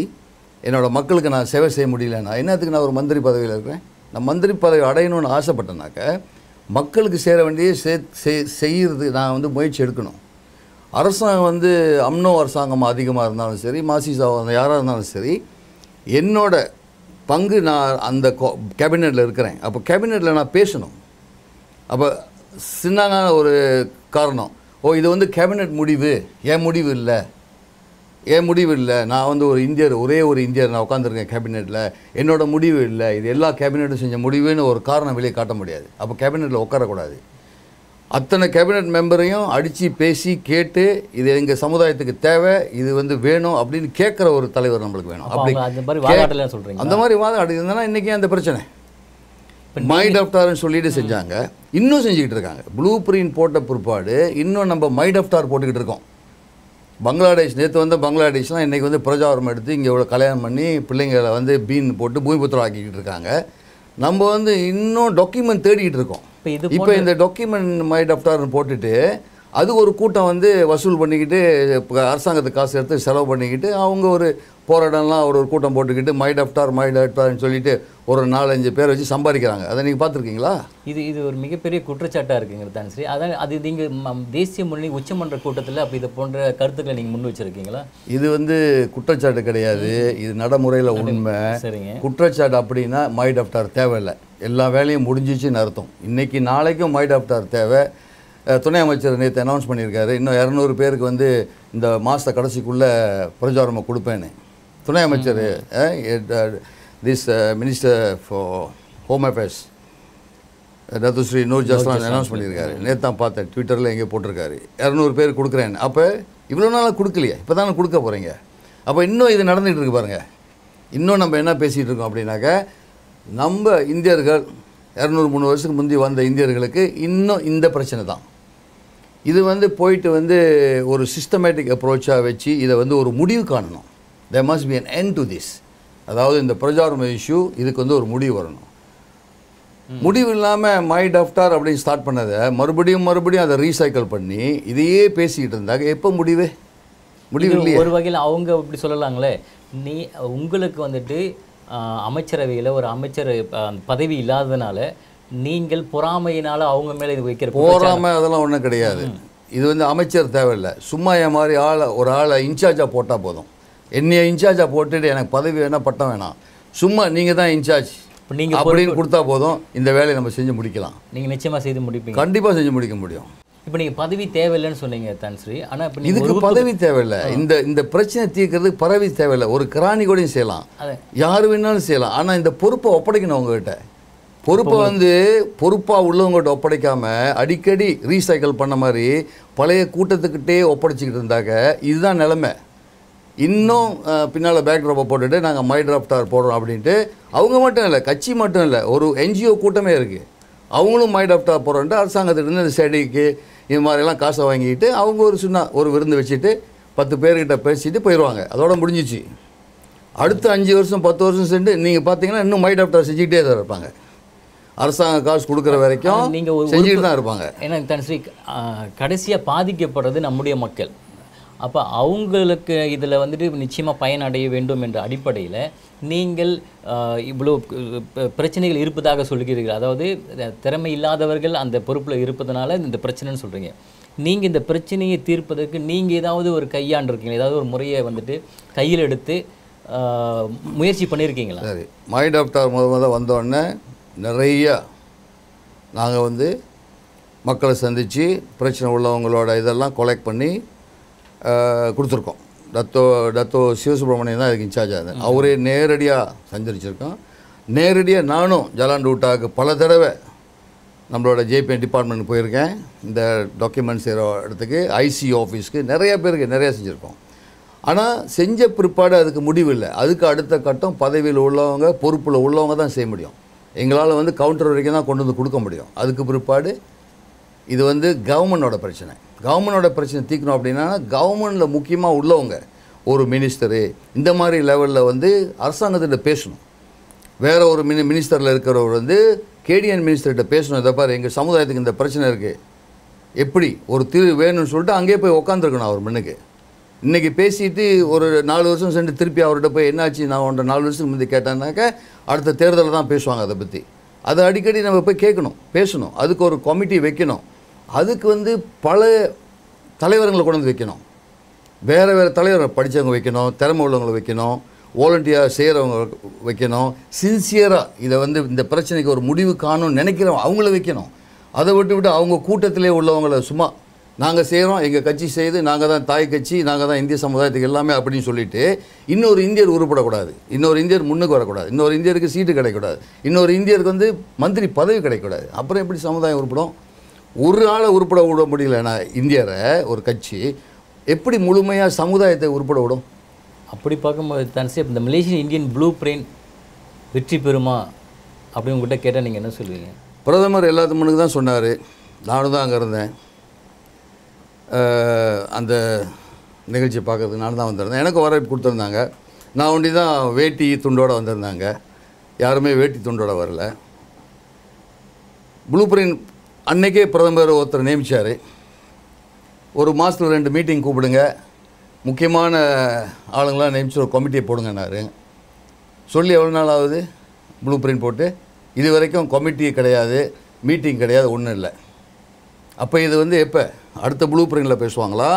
என்னோடய மக்களுக்கு நான் சேவை செய்ய முடியலன்னா என்னத்துக்கு நான் ஒரு மந்திரி பதவியில் இருக்கிறேன்? நான் மந்திரி பதவி அடையணும்னு ஆசைப்பட்டேனாக்க மக்களுக்கு சேர வேண்டிய செய்கிறது நான் வந்து முயற்சி எடுக்கணும். அரசாங்கம் வந்து அம்னோ அரசாங்கம் அதிகமாக இருந்தாலும் சரி, மாசிசா யாராக இருந்தாலும் சரி, என்னோட பங்கு நான் அந்த கேபினெட்டில் இருக்கிறேன். அப்போ கேபினெட்டில் நான் பேசணும். அப்போ சின்னமான ஒரு காரணம், இது வந்து கேபினெட் முடிவு, என் முடிவு இல்லை, நான் வந்து ஒரே ஒரு இந்தியர் நான் உட்காந்துருக்கேன் கேபினெட்டில், என்னோட முடிவு இல்லை, இது எல்லா கேபினெட்டும் செஞ்ச முடிவுன்னு ஒரு காரணம் வெளியே காட்ட முடியாது. அப்போ கேபினெட்டில் உட்காரக்கூடாது. அத்தனை கேபினட் மெம்பரையும் அடித்து பேசி கேட்டு இது எங்கள் சமுதாயத்துக்கு தேவை, இது வந்து வேணும் அப்படின்னு கேட்குற ஒரு தலைவர் நம்மளுக்கு வேணும். அப்படி அந்த மாதிரி வாதாடலாம் சொல்கிறீங்க. அந்த மாதிரி வாதம் இருந்ததுன்னா இன்றைக்கி அந்த பிரச்சனை மை டஃப்டார்னு சொல்லிட்டு செஞ்சாங்க, இன்னும் செஞ்சுக்கிட்டு இருக்காங்க. ப்ளூ பிரிண்ட் போட்ட பிற்பாடு இன்னும் நம்ம மை டஃப்டார் போட்டுக்கிட்டு இருக்கோம். பங்களாதேஷ் நேற்று வந்து பங்களாதேஷ்லாம் இன்றைக்கி வந்து பிரஜாவரம் எடுத்து இங்கே இவ்வளோ கல்யாணம் பண்ணி பிள்ளைங்களை வந்து பீன் போட்டு பூமிபுத்திரம் ஆக்கிக்கிட்டு இருக்காங்க. நம்ம வந்து இன்னும் டாக்குமெண்ட் தேடிக்கிட்டு இருக்கோம். இப்போ இந்த டாக்குமெண்ட் மை டஃப்டார்னு போட்டுட்டு அது ஒரு கூட்டம் வந்து வசூல் பண்ணிக்கிட்டு அரசாங்கத்துக்கு காசு எடுத்து செலவு பண்ணிக்கிட்டு அவங்க ஒரு போராட்டம்லாம் ஒரு கூட்டம் போட்டுக்கிட்டு மை டஃப்டார்னு சொல்லிட்டு ஒரு 4-5 பேர் வச்சு சம்பாதிக்கிறாங்க. அதை நீங்கள் பார்த்துருக்கீங்களா? இது ஒரு மிகப்பெரிய குற்றச்சாட்டாக இருக்குங்கிறது தான் சரி. அதான் அது நீங்கள் தேசிய முன்னணி உச்சமன்ற கூட்டத்தில் அப்போ இது போன்ற கருத்துக்களை நீங்கள் முன் வச்சுருக்கீங்களா? இது வந்து குற்றச்சாட்டு கிடையாது, இது நடைமுறையில் உண்மை. சரிங்க. குற்றச்சாட்டு அப்படின்னா மை டஃப்டார் தேவையில்லை, எல்லா வேலையும் முடிஞ்சிச்சுன்னு அர்த்தம். இன்றைக்கி நாளைக்கும் மை டஃப்டார் தேவை. துணை அமைச்சர் நேற்று அனௌன்ஸ் பண்ணியிருக்காரு, இன்னும் 200 பேருக்கு வந்து இந்த மாத கடைசிக்குள்ளே பிரச்சாரமாக கொடுப்பேன்னு. துணை அமைச்சர் this minister for home affairs Datuk Seri Noor Jazlan announce பண்ணியிருக்காரு. நேற்று தான் பார்த்தேன், ட்விட்டரில் எங்கேயோ போட்டிருக்காரு 200 பேர் கொடுக்குறேன்னு. அப்போ இவ்வளோ நாளாக கொடுக்கலையே, இப்போ தானே கொடுக்க போகிறீங்க. அப்போ இன்னும் இது நடந்துகிட்டு இருக்கு பாருங்கள். இன்னும் நம்ம என்ன பேசிகிட்டு இருக்கோம் அப்படின்னாக்க, நம்ம இந்தியர்கள் 200-300 வருஷத்துக்கு முந்தி வந்த இந்தியர்களுக்கு இன்னும் இந்த பிரச்சனை தான். இது வந்து போயிட்டு வந்து ஒரு சிஸ்டமேட்டிக் அப்ரோச்சாக வச்சு இதை வந்து ஒரு முடிவு காணணும். there must be an end to this. அதாவது இந்த பிரஜாரம் இஷ்யூ இதுக்கு வந்து ஒரு முடிவு வரணும். முடிவு இல்லாமல் மை டஃப்டார் அப்படின்னு ஸ்டார்ட் பண்ணதை மறுபடியும் அதை ரீசைக்கிள் பண்ணி இதையே பேசிக்கிட்டு இருந்தாங்க. எப்போ முடிவு இல்லையே. ஒரு வகையில் அவங்க இப்படி சொல்லலாங்களே, உங்களுக்கு வந்துட்டு அமைச்சரவையில் ஒரு அமைச்சர் பதவி இல்லாததுனால நீங்கள் பொறாமையினால் அவங்க மேலே இது வைக்கிற பொறாமை அதெல்லாம் ஒன்றும் கிடையாது. இது வந்து அமைச்சர் தேவையில்லை, சும்மா என் மாதிரி ஒரு ஆளை இன்சார்ஜாக போட்டால் போதும். என்னைய இன்சார்ஜாக போட்டுட்டு எனக்கு பதவி வேணாம் பட்டம் வேணாம், சும்மா நீங்கள் தான் இன்சார்ஜ் நீங்கள் அப்படின்னு கொடுத்தா போதும், இந்த வேலையை நம்ம செஞ்சு முடிக்கலாம். நீங்கள் நிச்சயமாக செய்து முடிப்பீங்க, கண்டிப்பாக செஞ்சு முடிக்க முடியும். இப்போ நீங்கள் பதவி தேவையில்லைன்னு சொன்னீங்க தன்ஸ்ரீ, ஆனால் இப்போ இதுக்கு பதவி தேவையில்லை. இந்த பிரச்சனை தீர்க்கறதுக்கு பதவி தேவையில்லை. ஒரு கிராணி கூடயும் செய்யலாம், யார் வேணாலும் செய்யலாம். ஆனால் இந்த பொறுப்பை ஒப்படைக்கணும் உங்ககிட்ட. பொறுப்பை வந்து பொறுப்பாக உள்ளவங்ககிட்ட ஒப்படைக்காமல் அடிக்கடி ரீசைக்கிள் பண்ண மாதிரி பழைய கூட்டத்துக்கிட்டே ஒப்படைச்சிக்கிட்டு இருந்தாக்க இதுதான் நிலைமை. இன்னும் பின்னால் பேக்ட்ராப்பை போட்டுட்டு நாங்கள் மை டஃப்டார் போடுறோம் அப்படின்ட்டு அவங்க மட்டும் இல்லை, கட்சி மட்டும் இல்லை, ஒரு NGO கூட்டமே இருக்குது. அவங்களும் மை டஃப்டார் போடுறோன்ட்டு அரசாங்கத்திலேருந்து இந்த ஸ்டடிக்கு இது மாதிரிலாம் காசை வாங்கிட்டு அவங்க ஒரு விருந்து வச்சுட்டு 10 பேர்கிட்ட பேசிட்டு போயிடுவாங்க. அதோட முடிஞ்சிச்சு. அடுத்த 5 வருஷம் 10 வருஷம் சென்று நீங்கள் பார்த்தீங்கன்னா இன்னும் மை டஃப்டார் செஞ்சுக்கிட்டே தான் இருப்பாங்க. அரசாங்க காசு கொடுக்குற வரைக்கும் நீங்கள் செஞ்சுட்டு தான் இருப்பாங்க. ஏன்னா தன்ஸ்ரீ கடைசியாக பாதிக்கப்படுறது நம்முடைய மக்கள். அப்போ அவங்களுக்கு இதில் வந்துட்டு நிச்சயமாக பயனடைய வேண்டும் என்ற அடிப்படையில் நீங்கள் இவ்வளோ பிரச்சனைகள் இருப்பதாக சொல்கிறீர்கள். அதாவது திறமை இல்லாதவர்கள் அந்த பொறுப்பில் இருப்பதனால இந்த பிரச்சனைன்னு சொல்கிறீங்க. நீங்கள் இந்த பிரச்சனையை தீர்ப்பதற்கு நீங்கள் ஏதாவது ஒரு கையாண்டிருக்கீங்களா? ஏதாவது ஒரு முறையை வந்துட்டு கையில் எடுத்து முயற்சி பண்ணியிருக்கீங்களா? சரி, மை டஃப்டார் முதல்ல வந்தோடனே நிறையா நாங்கள் வந்து மக்களை சந்தித்து பிரச்சனை உள்ளவங்களோட இதெல்லாம் கொலெக்ட் பண்ணி கொடுத்துருக்கோம். டத்தோ சிவசுப்ரமணியன் தான் இதுக்கு இன்சார்ஜாக இருந்தேன். அவரே நேரடியாக சந்திச்சிருக்கோம். நேரடியாக நானும் ஜலான் டூட்டாவுக்கு பல தடவை நம்மளோட JPN டிபார்ட்மெண்ட் போயிருக்கேன். இந்த டாக்குமெண்ட் செய்கிற இடத்துக்கு IC ஆஃபீஸ்க்கு நிறைய பேருக்கு நிறையா செஞ்சுருக்கோம். ஆனால் செஞ்ச பிற்பாடு அதுக்கு முடிவு இல்லை. அதுக்கு அடுத்த கட்டம் பதவியில் உள்ளவங்க பொறுப்பில் உள்ளவங்க தான் செய்ய முடியும். எங்களால் வந்து கவுண்டர் வரைக்கும் தான் கொண்டு வந்து கொடுக்க முடியும். அதுக்கு பிற்பாடு இது வந்து கவர்மெண்டோட பிரச்சனை. கவர்மெண்டோட பிரச்சனை தீர்க்கணும் அப்படின்னா கவர்மெண்டில் முக்கியமாக உள்ளவங்க ஒரு மினிஸ்டரு இந்த மாதிரி லெவலில் வந்து அரசாங்கத்திட்ட பேசணும். வேறு ஒரு மினிஸ்டரில் இருக்கிறவர் வந்து KDN மினிஸ்டர்கிட்ட பேசணும். இதை பாரு, எங்கள் சமுதாயத்துக்கு இந்த பிரச்சனை இருக்குது, எப்படி ஒரு தீர்வு வேணும்னு சொல்லிட்டு அங்கேயே போய் உட்காந்துருக்கணும் அவர் முன்னுக்கு. இன்றைக்கி பேசிட்டு ஒரு 4 வருஷம் சென்று திருப்பி அவர்கிட்ட போய் என்னாச்சு நான் உன்ட்ட 4 வருஷத்துக்கு முந்தைய கேட்டேன்னாக்க அடுத்த தேர்தலில் தான் பேசுவாங்க அதை பற்றி. அதை அடிக்கடி நம்ம போய் கேட்கணும், பேசணும். அதுக்கு ஒரு கமிட்டி வைக்கணும். அதுக்கு வந்து பல தலைவர்களை கொண்டு வந்து வைக்கணும். வேறு தலைவர் படித்தவங்க வைக்கணும், திறமை உள்ளவங்களை வைக்கணும், வாலண்டியர் செய்கிறவங்க வைக்கணும், சின்சியராக இதை வந்து இந்த பிரச்சனைக்கு ஒரு முடிவு காணும்னு நினைக்கிறவங்க அவங்கள வைக்கணும். அதை விட்டு அவங்க கூட்டத்திலே உள்ளவங்களை சும்மா நாங்கள் செய்கிறோம், எங்கள் கட்சி செய்து, நாங்கள் தான் தாய் கட்சி, நாங்கள் தான் இந்திய சமுதாயத்துக்கு எல்லாமே அப்படின்னு சொல்லிவிட்டு இன்னொரு இந்தியர் உருப்படக்கூடாது, இன்னொரு இந்தியர் முன்னுக்கு வரக்கூடாது, இன்னொரு இந்தியருக்கு சீட்டு கிடைக்கக்கூடாது, இன்னொரு இந்தியருக்கு வந்து மந்திரி பதவி கிடைக்கக்கூடாது. அப்புறம் எப்படி சமுதாயம் உருப்படும்? ஒரு ஆளை உருப்பட விட முடியலன்னா இந்தியரை ஒரு கட்சி எப்படி முழுமையாக சமுதாயத்தை உருப்பட விடும்? அப்படி பார்க்கும்போது தான் சார் இந்த மலேசியன் இந்தியன் ப்ளூ பிரிண்ட் வெற்றி பெறுமா அப்படின்னு உங்கள்கிட்ட கேட்டால் நீங்கள் என்ன சொல்லுவீங்க? பிரதமர் எல்லாத்துக்கு முன்னுக்கு தான் சொன்னார். நானும் தான் அங்கே இருந்தேன். அந்த நிகழ்ச்சியை பார்க்கறதுக்கு நானும் தான் வந்திருந்தேன். எனக்கு வரவேற்பு கொடுத்துருந்தாங்க. நான் ஒண்டி தான் வேட்டி துண்டோடு வந்திருந்தாங்க. யாருமே வேட்டி துண்டோட வரல. ப்ளூ பிரிண்ட் அன்றைக்கே பிரதமர் ஒருத்தர் நியமித்தார். ஒரு மாதத்தில் 2 மீட்டிங் கூப்பிடுங்க, முக்கியமான ஆளுங்களாம் நியமிச்சு ஒரு கமிட்டியை போடுங்கன்னாரு. சொல்லி எவ்வளோ நாள் ஆகுது ப்ளூ பிரிண்ட் போட்டு? இது வரைக்கும் கமிட்டி கிடையாது, மீட்டிங் கிடையாது, ஒன்றும் இல்லை. அப்போ இது வந்து எப்போ அடுத்த ப்ளூ பிரிண்டில் பேசுவாங்களா?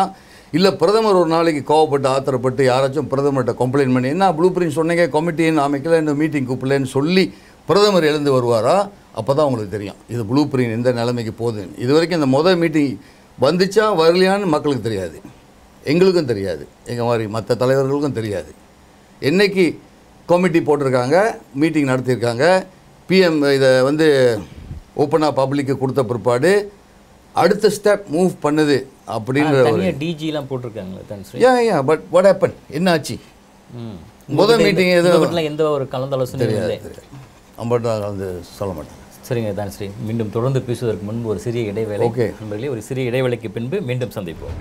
இல்லை பிரதமர் ஒரு நாளைக்கு கோவப்பட்டு ஆத்திரப்பட்டு யாராச்சும் பிரதமர்கிட்ட கம்ப்ளைண்ட் பண்ணி என்ன ப்ளூ பிரிண்ட் சொன்னீங்க, கமிட்டின்னு அமைக்கல, இந்த மீட்டிங் கூப்பிடலன்னு சொல்லி பிரதமர் எழுந்து வருவாரா? அப்போ தான் உங்களுக்கு தெரியும் இது ப்ளூ பிரிண்ட் எந்த நிலைமைக்கு போகுதுன்னு. இது வரைக்கும் இந்த மொதல் மீட்டிங் வந்துச்சா வரலையான்னு மக்களுக்கு தெரியாது, எங்களுக்கும் தெரியாது, எங்கள் மாதிரி மற்ற தலைவர்களுக்கும் தெரியாது. என்றைக்கு கமிட்டி போட்டிருக்காங்க, மீட்டிங் நடத்தியிருக்காங்க, பிஎம் இதை வந்து ஓப்பனாக பப்ளிக்கு கொடுத்த பிற்பாடு அடுத்த ஸ்டெப் மூவ் பண்ணுது அப்படின்ற டிஜிலாம் போட்டிருக்காங்களே. ஏன் பட் வாட் ஹேப்பன், என்ன ஆச்சு? முதல் மீட்டிங் எதுவும் எந்த ஒரு கலந்தாலோசனை தெரியாது, அம்பட்டா வந்து சொல்ல மாட்டேன். சரிங்க தான் ஸ்ரீ, மீண்டும் தொடர்ந்து பேசுவதற்கு முன்பு ஒரு சிறிய இடைவேளை. ஓகே நண்பர்களே, ஒரு சிறிய இடைவேளைக்கு பின்பு மீண்டும் சந்திப்போம்.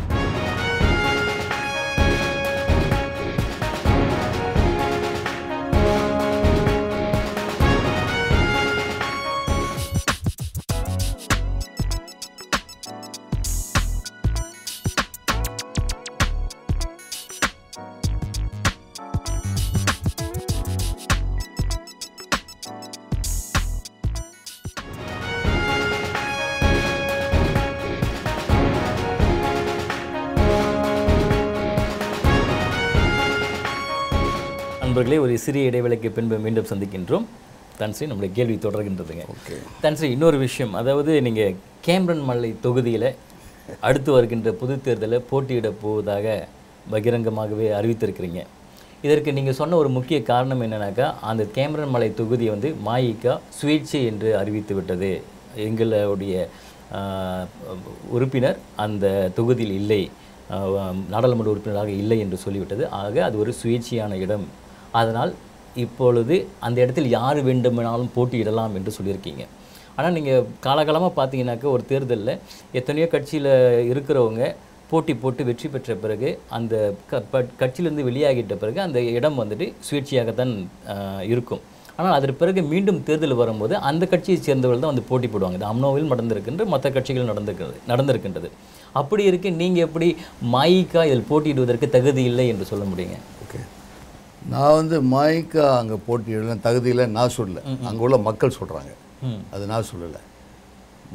நண்பர்களே, ஒரு சிறிய இடைவேளைக்கு பின்பு மீண்டும் சந்திக்கின்றோம். தன்ஸ்ரீ, நம்முடைய கேள்வி தொடர்கின்றதுங்க. ஓகே தன்ஸ்ரீ, இன்னொரு விஷயம், அதாவது நீங்கள் கேம்ரன் மலை தொகுதியில் அடுத்து வருகின்ற பொது தேர்தலில் போட்டியிட போவதாக பகிரங்கமாகவே அறிவித்திருக்கிறீங்க. இதற்கு நீங்கள் சொன்ன ஒரு முக்கிய காரணம் என்னன்னாக்கா, அந்த கேம்ரன் மலை தொகுதியை வந்து மாயிகா சுயேட்சை என்று அறிவித்து விட்டது, எங்களுடைய உறுப்பினர் அந்த தொகுதியில் இல்லை, நாடாளுமன்ற உறுப்பினராக இல்லை என்று சொல்லிவிட்டது. ஆக அது ஒரு சுயேட்சையான இடம், அதனால் இப்பொழுது அந்த இடத்தில் யார் வேண்டுமானாலும் போட்டியிடலாம் என்று சொல்லியிருக்கீங்க. ஆனால் நீங்கள் காலகாலமாக பார்த்தீங்கன்னாக்கா ஒரு தேர்தலில் எத்தனையோ கட்சியில் இருக்கிறவங்க போட்டி போட்டு வெற்றி பெற்ற பிறகு அந்த கட்சியிலேருந்து வெளியாகிட்ட பிறகு அந்த இடம் வந்துட்டு சுயேட்சையாகத்தான் இருக்கும். ஆனால் அதற்கு பிறகு மீண்டும் தேர்தல் வரும்போது அந்த கட்சியை சேர்ந்தவர்கள் தான் வந்து போட்டி போடுவாங்க. இது அம்னோவில் நடந்திருக்கின்ற மற்ற கட்சிகள் நடந்திருக்கின்றது. அப்படி இருக்கு, நீங்கள் எப்படி மாயிகா இதில் போட்டியிடுவதற்கு தகுதி இல்லை என்று சொல்ல முடியுங்க? ஓகே, நான் வந்து மாயிகா அங்கே போட்டியிடல தகுதியில் நான் சொல்லலை, அங்கே உள்ள மக்கள் சொல்கிறாங்க, அது நான் சொல்லலை.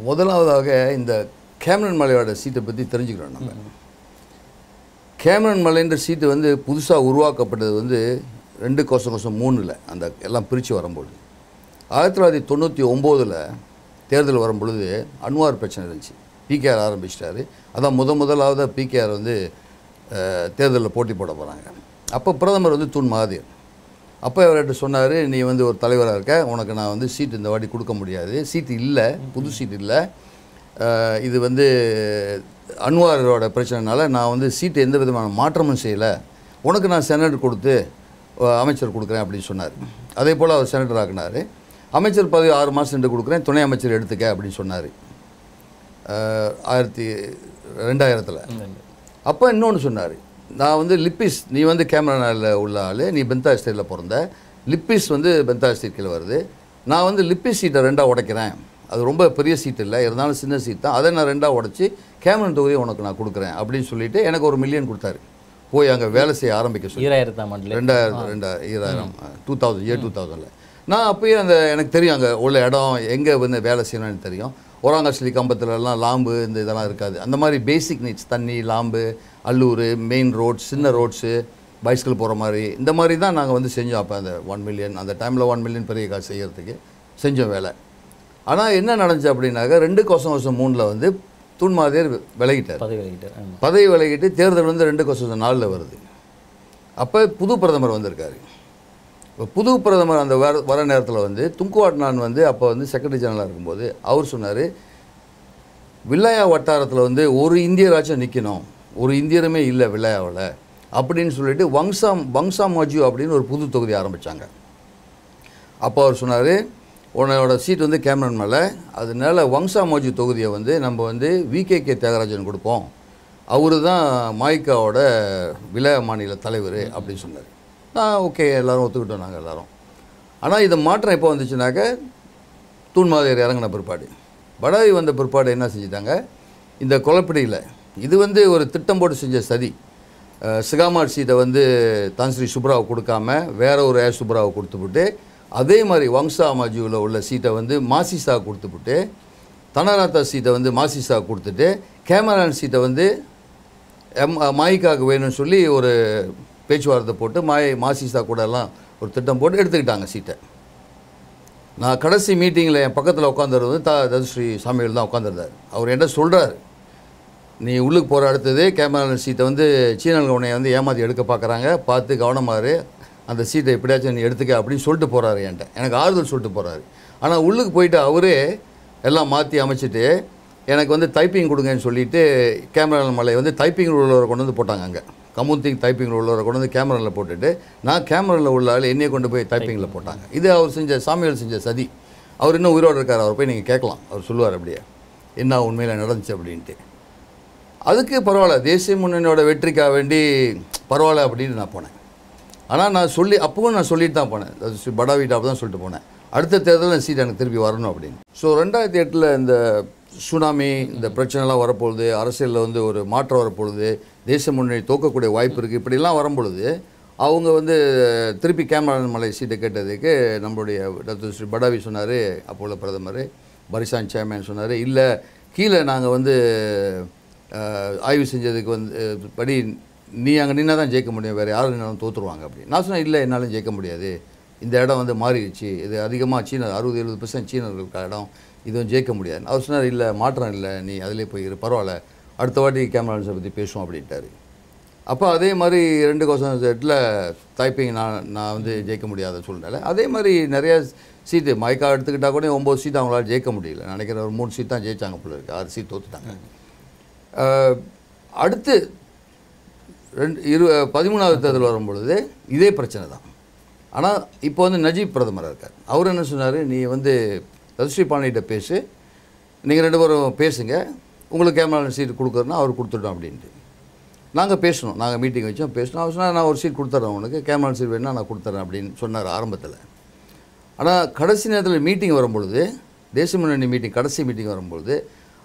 முதலாவதாக இந்த கேமரன் மலையோட சீட்டை பற்றி தெரிஞ்சுக்கிறோம். நம்ம கேமரன் மலைன்ற சீட்டு வந்து புதுசாக உருவாக்கப்பட்டது வந்து 2003 அந்த எல்லாம் பிரித்து வரும்பொழுது. 1999 தேர்தல் வரும்பொழுது அன்வார் பிரச்சனை இருந்துச்சு. பிகேஆர் ஆரம்பிச்சிட்டாரு. அதான் முதலாவது பிகேஆர் வந்து தேர்தலில் போட்டி போட போகிறாங்க. அப்போ பிரதமர் வந்து தூண் மகாதீர். அப்போ அவர்கிட்ட சொன்னார், நீ வந்து ஒரு தலைவராக இருக்க, உனக்கு நான் வந்து சீட்டு இந்த வாட்டி கொடுக்க முடியாது, சீட்டு இல்லை, புது சீட்டு இல்லை, இது வந்து அன்வாரோட பிரச்சனைனால நான் வந்து சீட்டு எந்த விதமான மாற்றமும் செய்யலை, உனக்கு நான் செனட் கொடுத்து அமைச்சர் கொடுக்குறேன் அப்படின்னு சொன்னார். அதே போல் அவர் செனட்டர் ஆக்கினார். அமைச்சர் பதவி 6 மாதம் சென்று கொடுக்குறேன், துணை அமைச்சர் எடுத்துக்க அப்படின்னு சொன்னார் 2000. அப்போ இன்னொன்று சொன்னார், நான் வந்து லிப்பிஸ், நீ வந்து கேமராவில் உள்ள ஆள், நீ பெந்தா எஸ்டேட்டில் பிறந்த, லிப்பிஸ் வந்து பெந்தா எஸ்டேட் கீழே வருது, நான் வந்து லிப்பிஸ் சீட்டை 2ஆக உடைக்கிறேன், அது ரொம்ப பெரிய சீட் இல்லை, இருந்தாலும் சின்ன சீட் தான், அதை நான் 2ஆக உடச்சி கேமரன் தொகுதியை உனக்கு நான் கொடுக்குறேன் அப்படின்னு சொல்லிவிட்டு எனக்கு $1 மில்லியன் கொடுத்தாரு. போய் அங்கே வேலை செய்ய ஆரம்பிக்க சொல்லி 2000 நான் அப்போயே அந்த எனக்கு தெரியும் அங்கே உள்ள இடம் எங்கே வந்து வேலை செய்யணும்னு எனக்கு தெரியும். ஒராங்காஸ்லி கம்பத்துலலாம் லாம்பு இந்த இதெல்லாம் இருக்காது. அந்த மாதிரி பேசிக் நீட்ஸ், தண்ணி, லாம்பு, அல்லூர், மெயின் ரோட்ஸ், சின்ன ரோட்ஸு, பைஸ்கிள் போகிற மாதிரி இந்த மாதிரி தான் நாங்கள் வந்து செஞ்சோம். அப்போ அந்த 1 மில்லியன், அந்த டைமில் 1 மில்லியன் பெரிய காசு செய்கிறதுக்கு செஞ்சோம் வேலை. ஆனால் என்ன நடந்துச்சு அப்படின்னாக்கா 2003 வந்து தூண் மகாதீர் விலகிட்டார், பதவி விலகிட்டு தேர்தல் வந்து 2004 வருது. அப்போ புது பிரதமர் வந்திருக்காரு. இப்போ புது பிரதமர் அந்த வர நேரத்தில் வந்து துங்கு அட்னான் வந்து அப்போ வந்து செக்ரட்டரி ஜெனரலாக இருக்கும்போது அவர் சொன்னார், வில்லையா வட்டாரத்தில் வந்து ஒரு இந்தியராச்சும் நிற்கணும், ஒரு இந்தியருமே இல்லை வில்லையாவில் அப்படின்னு சொல்லிட்டு வங்சா மாஜு அப்படின்னு ஒரு புது தொகுதி ஆரம்பித்தாங்க. அப்போ அவர் சொன்னார், உன்னோட சீட் வந்து கேமரன் மேலே, அதனால வங்சா மாஜு தொகுதியை வந்து நம்ம வந்து விகே தியாகராஜன் கொடுப்போம், அவரு தான் மாய்காவோட வில்லையா மாநில தலைவர் அப்படின்னு சொன்னார். ஓகே எல்லோரும் ஒத்துக்கிட்டோம் நாங்கள் எல்லோரும். ஆனால் இதை மாற்றம் எப்போ வந்துச்சுனாக்க தூண்மாதையர் இறங்கின பிற்பாடு, படாவி வந்த பிற்பாடு என்ன செஞ்சிட்டாங்க, இந்த கொலப்பிடியில் இது வந்து ஒரு திட்டம் போட்டு செஞ்ச சதி. சிகாமாட் சீட்டை வந்து தான்ஸ்ரீ சுப்ராவை கொடுக்காம வேற ஒரு ஏ சுப்ராவை கொடுத்துவிட்டு, அதே மாதிரி வங்சா மாஜுவில் உள்ள சீட்டை வந்து மாசிசா கொடுத்துவிட்டு, தனராத்தா சீட்டை வந்து மாசிசா கொடுத்துட்டு, கேமரான் சீட்டை வந்து மாய்காவுக்கு வேணும்னு சொல்லி ஒரு பேச்சுவார்த்தை போட்டு மாசிசா கூட எல்லாம் ஒரு திட்டம் போட்டு எடுத்துக்கிட்டாங்க சீட்டை. நான் கடைசி மீட்டிங்கில் என் பக்கத்தில் உட்காந்துருது வந்து தனுஸ்ரீ சாமிகள் தான் உட்காந்துருந்தார். அவர் என்ன சொல்கிறார், நீ உள்ளுக்கு போகிற அடுத்தது கேமரா சீட்டை வந்து சீனல் உன்னை வந்து ஏமாற்றி எடுக்க பார்க்குறாங்க, பார்த்து கவனமாறு, அந்த சீட்டை எப்படியாச்சும் நீ எடுத்துக்க அப்படின்னு சொல்லிட்டு போகிறாரு என்கிட்ட, எனக்கு ஆறுதல் சொல்லிட்டு போகிறாரு. ஆனால் உள்ளுக்கு போயிட்டு அவரே எல்லாம் மாற்றி அமைச்சிட்டு எனக்கு வந்து டைப்பிங் கொடுங்கன்னு சொல்லிவிட்டு கேமரா மலை வந்து டைப்பிங் உள்ளவரை கொண்டு வந்து போட்டாங்க. அங்கே கமுத்திங் டைப்பிங் உள்ளவரை கொண்டு வந்து கேமராவில் போட்டுட்டு, நான் கேமராவில் உள்ள ஆள் என்னையை கொண்டு போய் டைப்பிங்கில் போட்டாங்க. இது அவர் செஞ்ச சாமிகள் செஞ்ச சதி. அவர் இன்னும் உயிரோடு இருக்கார், அவர் போய் நீங்கள் கேட்கலாம், அவர் சொல்லுவார் அப்படியே என்ன உண்மையில் நடந்துச்சு அப்படின்ட்டு. அதுக்கு பரவாயில்ல, தேசிய முன்னணியோட வெற்றிக்காக வேண்டி பரவாயில்ல அப்படின்னு நான் போனேன். ஆனால் நான் அப்பவும் நான் சொல்லிட்டு தான் போனேன், படாவிட்டா தான் சொல்லிட்டு போனேன், அடுத்த தேர்தலில் சீட் எனக்கு திருப்பி வரணும் அப்படின்னு. ஸோ 2008 இந்த சுனாமி இந்த பிரச்சனைலாம் வரப்பொழுது, அரசியலில் வந்து ஒரு மாற்றம் வரப்பொழுது, தேசிய முன்னணி தோக்கக்கூடிய வாய்ப்பு இருக்குது, இப்படிலாம் வரும்பொழுது அவங்க வந்து திருப்பி கேமரான் மலை சீட்டை கேட்டதுக்கு நம்மளுடைய டாக்டர் ஸ்ரீ படாவி சொன்னார், அப்போ உள்ள பிரதமர் பரிசான் சேர்மேன் சொன்னார், இல்லை கீழே நாங்கள் வந்து ஆய்வு செஞ்சதுக்கு வந்து படி நீ அங்கே நின்னா தான் ஜெயிக்க முடியும், வேறு யாரும் நின்னாலும் தோற்றுருவாங்க அப்படின்னு. நான் சொன்னேன், இல்லை என்னாலும் ஜெயிக்க முடியாது, இந்த இடம் வந்து மாறிடுச்சு, இது அதிகமாக சீனர் 60-70% சீனர்களுக்கு இடம், இதுவும் ஜெயிக்க முடியாது. அவர் சொன்னார், இல்லை மாற்றம் இல்லை, நீ அதிலே போயிரு, பரவாயில்ல அடுத்த வாட்டி கேமராஸை பற்றி பேசுவோம் அப்படின்ட்டாரு. அப்போ அதே மாதிரி 2007 டைப்பிங் நான் வந்து ஜெயிக்க முடியாத சூழ்நிலை. அதே மாதிரி நிறைய சீட்டு மைக்கா எடுத்துக்கிட்டால் கூட 9 சீட் அவங்களால ஜெயிக்க முடியல, நினைக்கிற ஒரு 3 சீட் தான் ஜெயித்தாங்க போல இருக்குது, 6 சீட் தோற்றுட்டாங்க. அடுத்து 13வது தேர்தல் வரும்பொழுது இதே பிரச்சனை தான். ஆனால் இப்போ வந்து நஜீப் பிரதமராக இருக்கார். அவர் என்ன சொன்னார், நீ வந்து தனுஸ்ரீ பாண்டிகிட்ட பேசு, நீங்கள் 2 பேரும் பேசுங்க, உங்களுக்கு கேமரா சீட் கொடுக்குறதுனா அவர் கொடுத்துட்டோம் அப்படின்ட்டு. நாங்கள் பேசணும், நாங்கள் மீட்டிங் வச்சோம், பேசணும். அவர் சொன்னால் நான் ஒரு சீட் கொடுத்துட்றேன், உனக்கு கேமரா சீட் வேணுன்னா நான் கொடுத்துட்றேன் அப்படின்னு சொன்னார் ஆரம்பத்தில். ஆனால் கடைசி நேரத்தில் மீட்டிங் வரும்பொழுது, தேசிய முன்னணி மீட்டிங் கடைசி மீட்டிங் வரும்பொழுது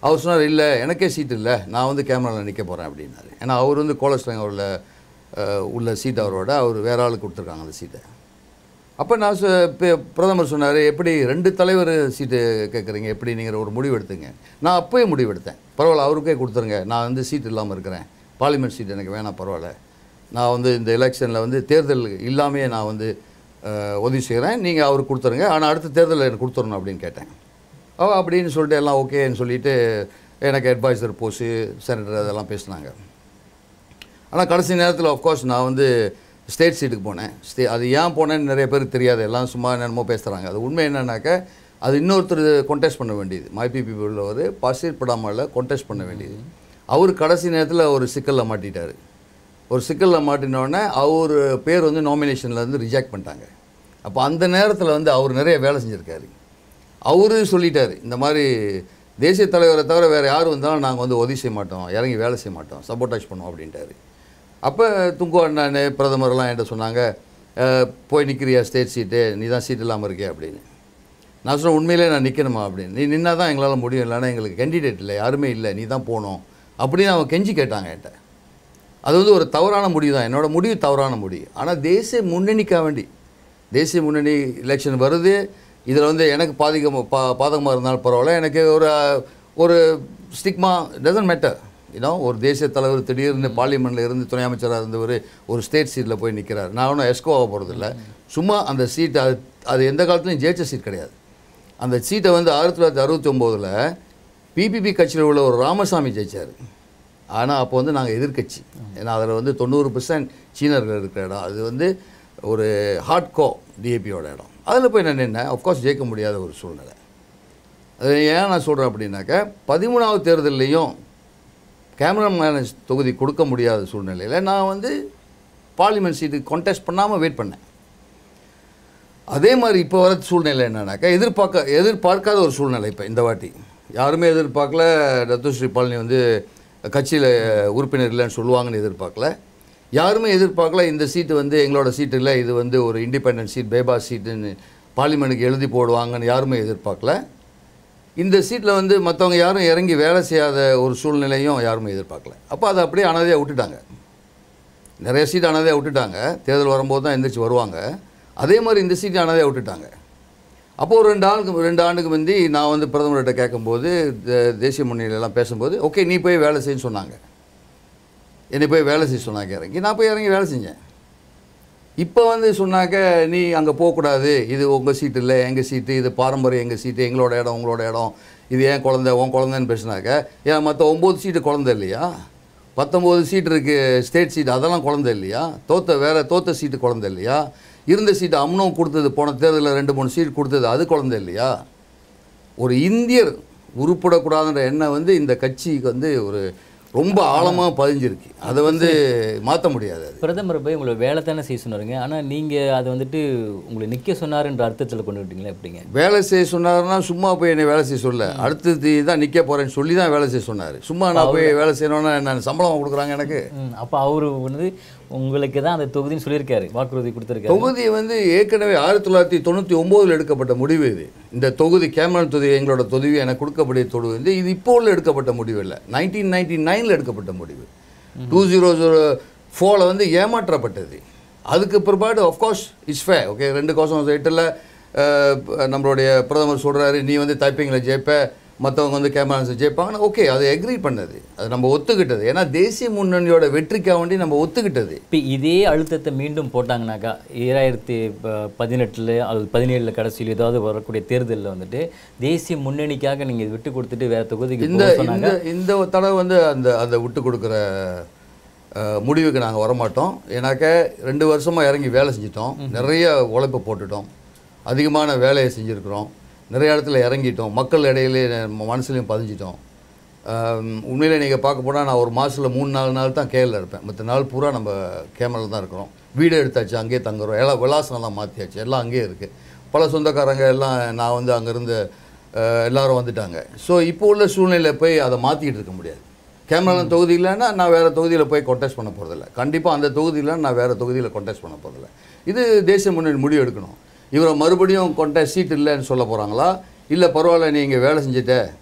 அவர் சொன்னார், இல்லை எனக்கே சீட் இல்லை, நான் வந்து கேமராவில் நிற்க போகிறேன் அப்படின்னாரு. ஏன்னா அவர் வந்து கோலஸ்ட்ரங் உள்ள சீட் அவரோட அவர் வேற ஆளுக்கு கொடுத்துருக்காங்க அந்த சீட்டை. அப்போ நான் பிரதமர் சொன்னார், எப்படி 2 தலைவர் சீட்டு கேட்குறீங்க, எப்படி நீங்கள் ஒரு முடிவு எடுத்துங்க. நான் அப்போயே முடிவு எடுத்தேன், பரவாயில்ல அவருக்கே கொடுத்துருங்க, நான் வந்து சீட் இல்லாமல் இருக்கிறேன், பார்லிமெண்ட் சீட் எனக்கு வேணாம், பரவாயில்ல நான் வந்து இந்த எலெக்ஷனில் வந்து தேர்தல் இல்லாமையே நான் வந்து உதவி செய்கிறேன், நீங்கள் அவருக்கு கொடுத்துருங்க, ஆனால் அடுத்த தேர்தலில் எனக்கு கொடுத்துடணும் அப்படின்னு கேட்டேன். அப்படின்னு சொல்லிட்டு எல்லாம் ஓகேன்னு சொல்லிவிட்டு எனக்கு அட்வைசர் போஸ்ட்டு செனட்டர் அதெல்லாம் பேசினாங்க. ஆனால் கடைசி நேரத்தில் ஆஃப்கோர்ஸ் நான் வந்து ஸ்டேட் சீட்டுக்கு போனேன். அது ஏன் போனேன்னு நிறைய பேருக்கு தெரியாது, எல்லாம் சும்மா என்னமோ பேசுகிறாங்க. அது உண்மை என்னன்னாக்க அது இன்னொருத்தர் கொண்டெஸ்ட் பண்ண வேண்டியது, மைபிபி உள்ளவர் பசீர் படாமல் கொண்டெஸ்ட் பண்ண வேண்டியது. அவர் கடைசி நேரத்தில் ஒரு சிக்கலில் மாட்டிட்டார். ஒரு சிக்கலில் மாட்டினோடனே அவர் பேர் வந்து நாமினேஷன்லேருந்து ரிஜெக்ட் பண்ணிட்டாங்க. அப்போ அந்த நேரத்தில் வந்து அவர் நிறைய வேலை செஞ்சுருக்காரு. அவரு சொல்லிட்டார், இந்த மாதிரி தேசிய தலைவரை தவிர வேறு யார் வந்தாலும் நாங்கள் வந்து உதவி செய்ய மாட்டோம், இறங்கி வேலை செய்ய மாட்டோம், சப்போர்ட்டாச் பண்ணுவோம் அப்படின்ட்டாரு. அப்போ துங்கு அண்ணன் பிரதமர்லாம் என்கிட்ட சொன்னாங்க, போய் நிற்கிறியா ஸ்டேட் சீட்டு, நீ தான் சீட் இல்லாமல் இருக்கே அப்படின்னு. நான் சொன்னேன், உண்மையிலே நான் நிற்கணுமா அப்படின்னு. நீ நின்னா தான் எங்களால் முடியும், இல்லைன்னா எங்களுக்கு கேண்டிடேட் இல்லை, யாருமே இல்லை, நீ தான் போகணும் அப்படின்னு அவங்க கெஞ்சி கேட்டாங்க என்கிட்ட. அது வந்து ஒரு தவறான முடிவு தான், என்னோடய முடிவு தவறான முடிவு. ஆனால் தேசிய முன்னணிக்காக வேண்டி, தேசிய முன்னணி எலெக்ஷன் வருது, இதில் வந்து எனக்கு பாதகமாக இருந்தாலும் பரவாயில்ல, எனக்கு ஒரு ஸ்டிக்மா டசன்ட் மேட்டர். ஒரு தேசிய தலைவர் திடீர்னு பார்லிமெண்ட்டில் இருந்து துணை அமைச்சராக இருந்தவர் ஒரு ஸ்டேட் சீட்டில் போய் நிற்கிறார். நான் ஒன்றும் எஸ்கோவாக போகிறதில்ல, சும்மா அந்த சீட் அது எந்த காலத்துலையும் ஜெயிச்ச சீட் கிடையாது. அந்த சீட்டை வந்து 1969 பிபிபி கட்சியில் உள்ள ஒரு ராமசாமி ஜெயிச்சார். ஆனால் அப்போ வந்து நாங்கள் எதிர்கட்சி, ஏன்னா அதில் வந்து 90% சீனர்கள் இருக்கிற இடம், அது வந்து ஒரு ஹார்ட்கோ டிஏபியோட இடம். அதில் போய் நான் நின்னேன். ஆஃப்கோர்ஸ் ஜெயிக்க முடியாத ஒரு சூழ்நிலை. அது ஏன் நான் சொல்கிறேன் அப்படின்னாக்கா 13வது தேர்தல்லையும் கேமராமேன் தொகுதி கொடுக்க முடியாத சூழ்நிலையில் நான் வந்து பார்லிமெண்ட் சீட்டுக்கு கான்டெஸ்ட் பண்ணாமல் வெயிட் பண்ணேன். அதே மாதிரி இப்போ வர சூழ்நிலை என்னன்னாக்கா எதிர்பார்க்காத ஒரு சூழ்நிலை. இப்போ இந்த வாட்டி யாருமே எதிர்பார்க்கல ரத்துஸ்ரீ பாலினி வந்து கட்சியில் உறுப்பினர் இல்லைன்னு சொல்லுவாங்கன்னு எதிர்பார்க்கல. யாருமே எதிர்பார்க்கல இந்த சீட்டு வந்து எங்களோட சீட்டு இல்லை, இது வந்து ஒரு இண்டிபெண்டன்ட் சீட், பேபா சீட்டுன்னு பார்லிமெண்ட்டுக்கு எழுதி போடுவாங்கன்னு யாருமே எதிர்பார்க்கல. இந்த சீட்டில் வந்து மற்றவங்க யாரும் இறங்கி வேலை செய்யாத ஒரு சூழ்நிலையும் யாருமே எதிர்பார்க்கல. அப்போ அதை அப்படியே அனாதையாக விட்டுட்டாங்க. நிறைய சீட் அனாதையாக விட்டுட்டாங்க. தேர்தல் வரும்போது தான் எந்திரிச்சு வருவாங்க. அதே மாதிரி இந்த சீட்டை அனாதையாக விட்டுட்டாங்க. அப்போது ஒரு 2 ஆண்டுக்கு முந்தி நான் வந்து பிரதமர்கிட்ட கேட்கும்போது தேசிய முன்னணியிலலாம் பேசும்போது ஓகே நீ போய் வேலை செய்யன்னு சொன்னாங்க. என்னை போய் வேலை செய்ய சொன்னாங்க இறங்கி. நான் போய் இறங்கி வேலை செஞ்சேன். இப்போ வந்து சொன்னாக்க நீ அங்கே போகக்கூடாது, இது உங்கள் சீட்டு இல்லை எங்கள் சீட்டு, இது பாரம்பரியம் எங்கள் சீட்டு, எங்களோட இடம் உங்களோட இடம், இது ஏன் குழந்தை உன் குழந்தைன்னு பேசினாக்க ஏன் மற்ற 9 சீட்டு குழந்தை இல்லையா? 19 சீட்டு இருக்குது ஸ்டேட் சீட்டு, அதெல்லாம் குழந்தை இல்லையா? தோத்த சீட்டு குழந்தை இல்லையா? இருந்த சீட்டு அம்னும் கொடுத்தது போன தேர்தலில் 2-3 சீட் கொடுத்தது அது குழந்தை இல்லையா? ஒரு இந்தியர் உருப்படக்கூடாதுன்ற எண்ணம் வந்து இந்த கட்சிக்கு வந்து ஒரு ரொம்ப ஆழமாக பதிஞ்சிருக்கு. அதை வந்து மாற்ற முடியாது. பிரதமர் போய் உங்களை வேலை தானே செய்ய சொன்னாருங்க. ஆனால் நீங்கள் அதை வந்துட்டு உங்களை நிற்க சொன்னாருன்ற அர்த்தத்தில் கொண்டு விட்டீங்களா எப்படிங்க? வேலை செய்ய சொன்னாருன்னா சும்மா போய் என்னை வேலை செய்ய சொல்ல, அடுத்தது தான் நிற்க போகிறேன்னு சொல்லி தான் வேலை செய்ய சொன்னார். சும்மா நான் போய் வேலை செய்யணும்னா என்ன சம்பளம் கொடுக்குறாங்க எனக்கு? அப்போ அவர் வந்து உங்களுக்கு தான் அந்த தொகுதின்னு சொல்லியிருக்காரு, வாக்குறுதி கொடுத்துருக்காரு. தொகுதி வந்து ஏற்கனவே 1999 எடுக்கப்பட்ட முடிவு இது. இந்த தொகுதி கேமரன் தொகுதி எங்களோட தொகுதி எனக்கு கொடுக்கப்பட்ட தொகுதி வந்து இது இப்போ உள்ள எடுக்கப்பட்ட முடிவு இல்லை, 1999 எடுக்கப்பட்ட முடிவு. 2004 வந்து ஏமாற்றப்பட்டது. அதுக்கு பிற்பாடு ஆஃப்கோர்ஸ் இட்ஸ் ஃபே ஓகே 2008 நம்மளுடைய பிரதமர் சொல்கிறாரு நீ வந்து டைப்பிங்கில் ஜெயிப்ப, மற்றவங்க வந்து கேமராஸ் ஜெயிப்பாங்கன்னு ஓகே அது எக்ரி பண்ணது, அது நம்ம ஒத்துக்கிட்டது. ஏன்னா தேசிய முன்னணியோட வெற்றிக்காக வேண்டி நம்ம ஒத்துக்கிட்டது. இப்போ இதே அழுத்தத்தை மீண்டும் போட்டாங்கனாக்கா 2018 அது 17 கடைசியில் ஏதாவது வரக்கூடிய தேர்தலில் வந்துட்டு தேசிய முன்னணிக்காக நீங்கள் விட்டு கொடுத்துட்டு வேறு தொகுதிக்கு இந்த தடவை வந்து அந்த விட்டு கொடுக்குற முடிவுக்கு நாங்கள் வரமாட்டோம். ஏன்னாக்க 2 வருஷமாக இறங்கி வேலை செஞ்சிட்டோம், நிறைய உழைப்பு போட்டுட்டோம், அதிகமான வேலையை செஞ்சுருக்கிறோம், நிறைய இடத்துல இறங்கிட்டோம், மக்கள் இடையிலே மனசுலையும் பதிஞ்சிட்டோம். உண்மையிலே நீங்கள் பார்க்க போனால் நான் ஒரு மாதத்தில் 3-4 நாள் தான் கேரளில் இருப்பேன், மற்ற நாள் பூரா நம்ம கேமராவில் தான் இருக்கிறோம். வீடு எடுத்தாச்சு, அங்கேயே தங்குறோம், எல்லாம் விலாசம்லாம் மாற்றியாச்சு, எல்லாம் அங்கேயே இருக்குது. பல சொந்தக்காரங்க எல்லாம் நான் வந்து அங்கேருந்து எல்லோரும் வந்துட்டாங்க. ஸோ இப்போ உள்ள சூழ்நிலையில் போய் அதை மாற்றிக்கிட்டு இருக்க முடியாது. கேமராவில் தொகுதி இல்லைன்னா நான் வேறு தொகுதியில் போய் கொண்டெஸ்ட் பண்ண போகிறதில்ல. கண்டிப்பாக அந்த தொகுதியில் நான் வேறு தொகுதியில் கொண்டெஸ்ட் பண்ண போகிறதில்ல. இது தேசிய முன்னணி முடிவு எடுக்கணும். இவரை மறுபடியும் கொண்டெஸ்ட் சீட் இல்லைன்னு சொல்ல போகிறாங்களா, இல்லை பரவாயில்ல நீங்கள் வேலை செஞ்சுட்ட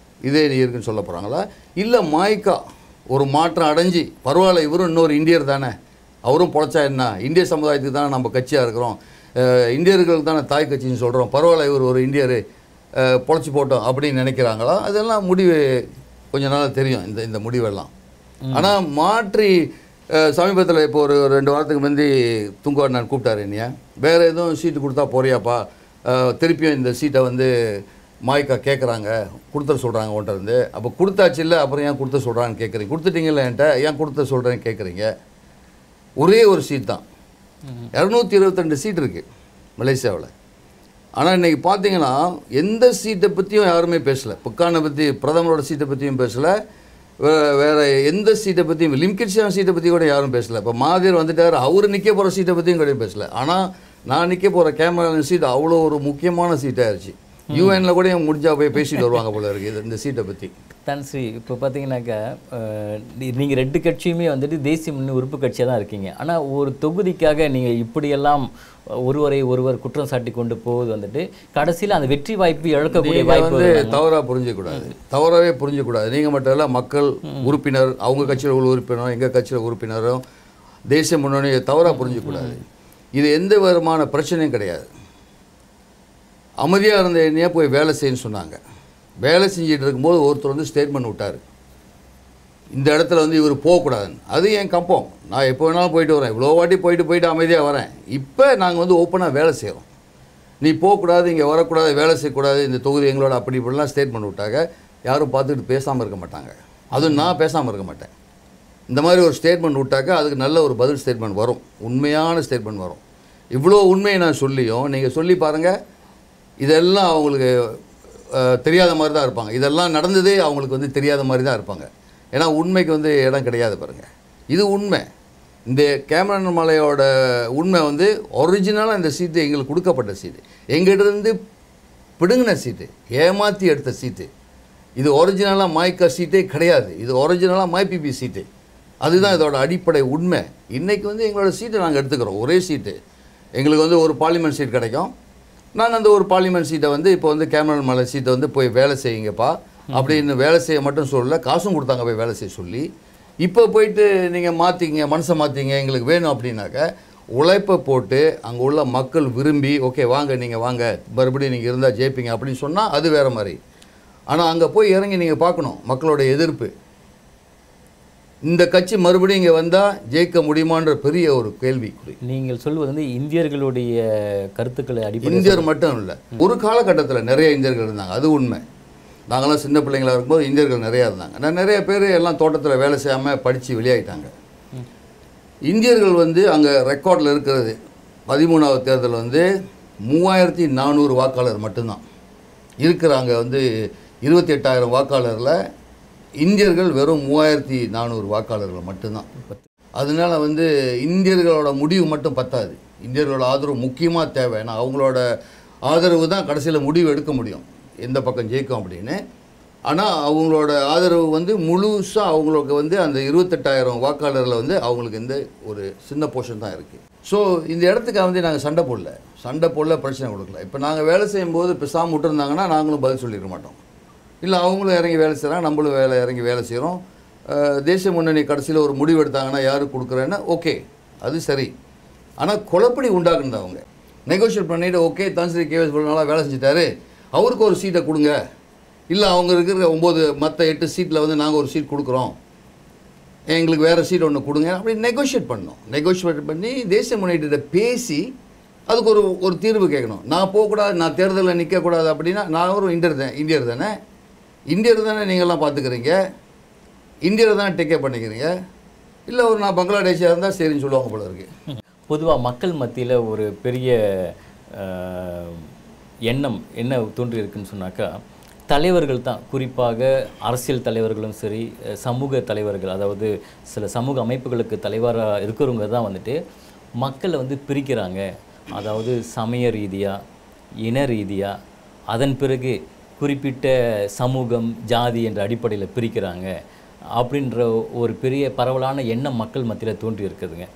இதே நீ இருக்குன்னு சொல்ல போகிறாங்களா, இல்லை மாய்க்கா ஒரு மாற்றம் அடைஞ்சி பரவாயில்ல இவரும் இன்னொரு இந்தியர் தானே, அவரும் பொழைச்சா என்ன, இந்திய சமுதாயத்துக்கு தானே நம்ம கட்சியாக இருக்கிறோம், இந்தியர்களுக்கு தானே தாய் கட்சின்னு சொல்கிறோம், பரவாயில்ல இவர் ஒரு இந்தியர் பொழைச்சி போட்டோம் அப்படின்னு நினைக்கிறாங்களா? அதெல்லாம் முடிவு கொஞ்ச நாள் தெரியும் இந்த முடிவெல்லாம். ஆனால் மாற்றி சமீபத்தில் இப்போ ஒரு 2 வாரத்துக்கு முந்தி துங்கவாண்ணன் கூப்பிட்டாரு என்னையா, வேறு எதுவும் சீட்டு கொடுத்தா போறியாப்பா, திருப்பியும் இந்த சீட்டை வந்து மாய்க்கா கேட்குறாங்க, கொடுத்துட சொல்கிறாங்க உன்ட்ட இருந்து, அப்போ கொடுத்தாச்சு இல்லை அப்புறம் ஏன் கொடுத்த சொல்கிறான்னு கேட்குறீங்க, கொடுத்துட்டீங்கல்ல என்கிட்ட ஏன் கொடுத்த சொல்கிறேன்னு கேட்குறீங்க. ஒரே ஒரு சீட் தான், 222 சீட் இருக்குது மலேசியாவில். ஆனால் இன்றைக்கி பார்த்தீங்கன்னா எந்த சீட்டை பற்றியும் யாருமே பேசலை, புக்கானை பற்றி பிரதமரோட சீட்டை பற்றியும் பேசலை, வேறு எந்த சீட்டை பற்றியும் லிம்கிட்ஸான சீட்டை பற்றி கூட யாரும் பேசலை. இப்போ மாதிர் வந்துட்டார், அவர் நிற்க போகிற சீட்டை பற்றியும் கூட பேசலை. ஆனால் நான் நிற்க போகிற கேமரா சீட் அவ்வளோ ஒரு முக்கியமான சீட்டாகிடுச்சு. யூஎனில் கூட முடிஞ்சா போய் பேசிட்டு வருவாங்க போல இருக்குது இந்த சீட்டை பற்றி. தன்ஸ்ரீ, இப்போ பார்த்தீங்கன்னாக்கா நீங்கள் 2 கட்சியுமே வந்துட்டு தேசிய முன்னணி உறுப்பு கட்சியாக தான் இருக்கீங்க. ஆனால் ஒரு தொகுதிக்காக நீங்கள் இப்படியெல்லாம் ஒருவர் குற்றம் சாட்டி கொண்டு போவது வந்துட்டு கடைசியில் அந்த வெற்றி வாய்ப்பு இழக்கக்கூடிய வாய்ப்பு வந்து தவறாக புரிஞ்சக்கூடாது, தவறாகவே புரிஞ்சக்கூடாது. நீங்கள் மட்டும் இல்லை, மக்கள் உறுப்பினர், அவங்க கட்சியில் உள்ள உறுப்பினரும் எங்கள் கட்சியில் உறுப்பினரும் தேசிய முன்னணி தவறாக புரிஞ்சக்கூடாது. இது எந்த விதமான பிரச்சனையும் கிடையாது. அமைதியாக இருந்த என்னையா போய் வேலை செய்யணும்னு சொன்னாங்க. வேலை செஞ்சுட்டு இருக்கும்போது ஒருத்தர் வந்து ஸ்டேட்மெண்ட் விட்டார், இந்த இடத்துல வந்து இவர் போகக்கூடாதுன்னு. அது என் கம்பம், நான் எப்போ வேணாலும் போயிட்டு வரேன், இவ்வளோ வாட்டி போயிட்டு அமைதியாக வரேன். இப்போ நாங்கள் வந்து ஓப்பனாக வேலை செய்கிறோம், நீ போகக்கூடாது, இங்கே வரக்கூடாது, வேலை செய்யக்கூடாது, இந்த தொகுதி எங்களோட அப்படி இப்படிலாம் ஸ்டேட்மெண்ட் விட்டாங்க. யாரும் பார்த்துக்கிட்டு பேசாமல் இருக்க மாட்டாங்க, அதுவும் நான் பேசாமல் இருக்க மாட்டேன். இந்த மாதிரி ஒரு ஸ்டேட்மெண்ட் விட்டாக்க அதுக்கு நல்ல ஒரு பதில் ஸ்டேட்மெண்ட் வரும், உண்மையான ஸ்டேட்மெண்ட் வரும். இவ்வளோ உண்மையை நான் சொல்லியும் நீங்கள் சொல்லி பாருங்கள், இதெல்லாம் அவங்களுக்கு தெரியாத மாதிரி தான் இருப்பாங்க. இதெல்லாம் நடந்ததே அவங்களுக்கு வந்து தெரியாத மாதிரி தான் இருப்பாங்க. ஏன்னா உண்மைக்கு வந்து இடம் கிடையாது பாருங்கள். இது உண்மை. இந்த கேமரன் மலையோட உண்மை வந்து ஒரிஜினலாக இந்த சீட்டு எங்களுக்கு கொடுக்கப்பட்ட சீட்டு, எங்கிட்டிருந்து பிடுங்கின சீட்டு, ஏமாற்றி எடுத்த சீட்டு. இது ஒரிஜினலாக மாய்க்கா சீட்டே கிடையாது. இது ஒரிஜினலாக மைபிபி சீட்டு. அதுதான் இதோட அடிப்படை உண்மை. இன்றைக்கி வந்து எங்களோட சீட்டை நாங்கள் எடுத்துக்கிறோம். ஒரே சீட்டு எங்களுக்கு வந்து ஒரு பார்லிமெண்ட் சீட் கிடைக்கும். நாங்கள் அந்த ஒரு பார்லிமெண்ட் சீட்டை வந்து இப்போ வந்து கேமரன் மலை சீட்டை வந்து போய் வேலை செய்யுங்கப்பா அப்படின்னு வேலை செய்ய மட்டும் சொல்லல, காசும் கொடுத்தாங்க போய் வேலை செய்ய சொல்லி. இப்போ போயிட்டு நீங்கள் மாற்றிங்க, மனசை மாற்றிங்க, எங்களுக்கு வேணும் அப்படின்னாக்க உழைப்பை போட்டு அங்கே உள்ள மக்கள் விரும்பி ஓகே வாங்க நீங்கள் வாங்க மறுபடியும் நீங்கள் இருந்தால் ஜெயிப்பீங்க அப்படின்னு சொன்னால் அது வேறு மாதிரி. ஆனால் அங்கே போய் இறங்கி நீங்கள் பார்க்கணும் மக்களோட எதிர்ப்பு. இந்த கட்சி மறுபடியும் இங்கே வந்தால் ஜெயிக்க முடியுமான்ற பெரிய ஒரு கேள்விக்குறி. நீங்கள் சொல்வது வந்து இந்தியர்களுடைய கருத்துக்களை அடிப்படை. இந்தியர் மட்டும் இல்லை, ஒரு காலகட்டத்தில் நிறைய இந்தியர்கள் இருந்தாங்க, அது உண்மை. நாங்களாம் சின்ன பிள்ளைங்களாக இருக்கும்போது இந்தியர்கள் நிறையா இருந்தாங்க. நான் நிறைய பேர் எல்லாம் தோட்டத்தில் வேலை செய்யாமல் படித்து வெளியாகிட்டாங்க. இந்தியர்கள் வந்து அங்கே ரெக்கார்டில் இருக்கிறது 13வது தேர்தல் வந்து 3400 வாக்காளர் மட்டும்தான் இருக்கிறாங்க. வந்து 28,000 வாக்காளரில் இந்தியர்கள் வெறும் 3400 வாக்காளர்கள் மட்டும்தான். அதனால வந்து இந்தியர்களோட முடிவு மட்டும் பத்தாது, இந்தியர்களோட ஆதரவு முக்கியமாக தேவை. ஏன்னா அவங்களோட ஆதரவு தான் கடைசியில் முடிவு எடுக்க முடியும் எந்த பக்கம் ஜெயிக்கும் அப்படின்னு. ஆனால் அவங்களோட ஆதரவு வந்து முழுசாக அவங்களுக்கு வந்து அந்த 28,000 வாக்காளரில் வந்து அவங்களுக்கு இந்த ஒரு சின்ன போர்ஷன் தான் இருக்குது. ஸோ இந்த இடத்துக்கு வந்து நாங்கள் சண்டை போடல, பிரச்சனை கொடுக்கல. இப்போ நாங்கள் வேலை செய்யும்போது பேசாமல் விட்டுருந்தாங்கன்னா நாங்களும் பதில் சொல்லிட மாட்டோம். இல்லை அவங்களும் இறங்கி வேலை செய்கிறாங்க, நம்மளும் இறங்கி வேலை செய்கிறோம். தேசிய முன்னணி கடைசியில் ஒரு முடிவு எடுத்தாங்கன்னா யாருக்கு கொடுக்குறேன்னா ஓகே அது சரி. ஆனால் குழப்படி உண்டாக்குனது அவங்க நெகோஷியேட் பண்ணிவிட்டு ஓகே தன்ஸ்ரீ கேஎஸ் நல்லா வேலை செஞ்சுட்டாரு, அவருக்கு ஒரு சீட்டை கொடுங்க, இல்லை அவங்க இருக்கிற 9 மற்ற 8 சீட்டில் வந்து நாங்கள் ஒரு சீட் கொடுக்குறோம், எங்களுக்கு வேறு சீட் ஒன்று கொடுங்க அப்படி நெகோஷியேட் பண்ணோம். நெகோஷியேட் பண்ணி தேசிய முன்னணிகிட்ட பேசி அதுக்கு ஒரு தீர்வு கேட்கணும். நான் போகக்கூடாது, நான் தேர்தலில் நிற்கக்கூடாது அப்படின்னா நான் ஒரு இந்தியர் தானே நீங்கள்லாம் பார்த்துக்கிறீங்க, இந்தியரை தானே டேக்கே பண்ணிக்கிறீங்க, இல்லை ஒரு நான் பங்களாதேஷாக இருந்தால் சரின்னு சொல்லுவாங்க போல இருக்குது. பொதுவாக மக்கள் மத்தியில் ஒரு பெரிய எண்ணம் என்ன தோன்றி இருக்குன்னு சொன்னாக்கா, தலைவர்கள் தான், குறிப்பாக அரசியல் தலைவர்களும் சரி, சமூக தலைவர்கள், அதாவது சில சமூக அமைப்புகளுக்கு தலைவராக இருக்கிறவங்க தான் வந்துட்டு மக்களை வந்து பிரிக்கிறாங்க. அதாவது சமய ரீதியாக, இன ரீதியாக, அதன் பிறகு குறிப்பிட்ட சமூகம் ஜாதி என்ற அடிப்படையில் பிரிக்கிறாங்க அப்படின்ற ஒரு பெரிய பரவலான எண்ணம் மக்கள் மத்தியில் தோன்றி இருக்குதுங்க.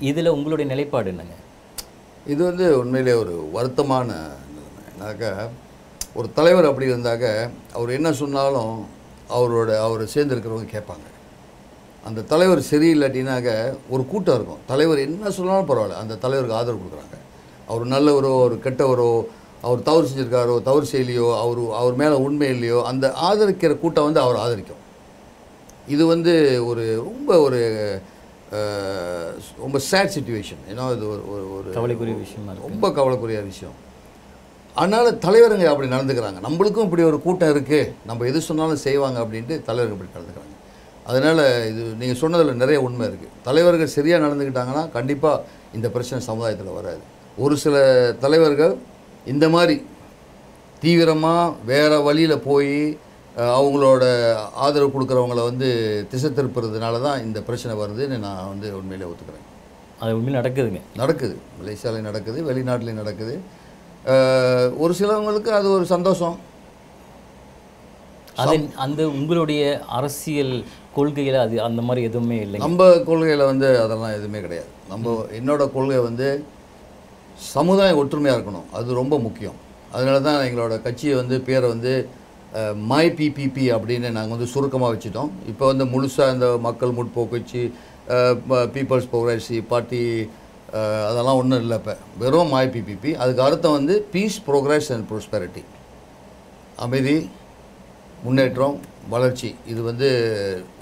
இதில் உங்களுடைய நிலைப்பாடு என்னங்க? இது வந்து உண்மையிலே ஒரு வருத்தமான நிலைமைனாக்கா, ஒரு தலைவர் அப்படி இருந்தாக்க அவர் என்ன சொன்னாலும் அவரை சேர்ந்துருக்கிறவங்க கேட்பாங்க. அந்த தலைவர் சரியில்லாட்டினாக்க ஒரு கூட்டம் இருக்கும், தலைவர் என்ன சொன்னாலும் பரவாயில்ல அந்த தலைவருக்கு ஆதரவு கொடுக்குறாங்க. அவர் நல்லவரோ ஒரு கெட்டவரோ, அவர் தவறு செஞ்சுருக்காரோ தவறு செய்யலையோ, அவர் மேலே உண்மை இல்லையோ, அந்த ஆதரிக்கிற கூட்டம் வந்து அவர் ஆதரிக்கும். இது வந்து ரொம்ப சேட் சிச்சுவேஷன். ஏன்னா இது ஒரு கவலைக்குரிய விஷயமா இருக்கு, ரொம்ப கவலைக்குரிய விஷயம். அதனால் தலைவருங்க அப்படி நடந்துக்கிறாங்க. நம்மளுக்கும் இப்படி ஒரு கூட்டம் இருக்குது, நம்ம எது சொன்னாலும் செய்வாங்க அப்படின்ட்டு தலைவர்கள் இப்படி நடந்துக்கிறாங்க. அதனால் இது நீங்கள் சொன்னதில் நிறைய உண்மை இருக்குது. தலைவர்கள் சரியாக நடந்துக்கிட்டாங்கன்னா கண்டிப்பாக இந்த பிரச்சனை சமுதாயத்தில் வராது. ஒரு சில தலைவர்கள் இந்த மாதிரி தீவிரமாக வேறு வழியில் போய் அவங்களோட ஆதரவு கொடுக்குறவங்கள வந்து திசை திருப்புறதுனால தான் இந்த பிரச்சனை வருதுன்னு நான் வந்து உண்மையிலே ஒத்துக்கிறேன். அது உண்மையில் நடக்குது, மலேசியாவிலையும் நடக்குது, வெளிநாட்டிலையும் நடக்குது. ஒரு சிலவங்களுக்கு அது ஒரு சந்தோஷம். அந்த உங்களுடைய அரசியல் கொள்கையில் அது அந்த மாதிரி எதுவுமே இல்லை. நம்ம கொள்கையில் வந்து அதெல்லாம் எதுவுமே கிடையாது. என்னோட கொள்கை வந்து சமுதாயம் ஒற்றுமையாக இருக்கணும், அது ரொம்ப முக்கியம். அதனால தான் எங்களோட கட்சியை வந்து பேரை வந்து மைபிபிபி அப்படின்னு நாங்கள் வந்து சுருக்கமாக வச்சுட்டோம். இப்போ வந்து முழுசாக இந்த மக்கள் முற்போக்கு பீப்புள்ஸ் ப்ரோக்ரஸிவ் பார்ட்டி அதெல்லாம் ஒன்றும் இல்லை. இப்போ வெறும் மைபிபிபி. அதுக்கு அர்த்தம் வந்து பீஸ், ப்ரோக்ரஸ் அண்ட் ப்ராஸ்பெரிட்டி, அமைதி, முன்னேற்றம், வளர்ச்சி. இது வந்து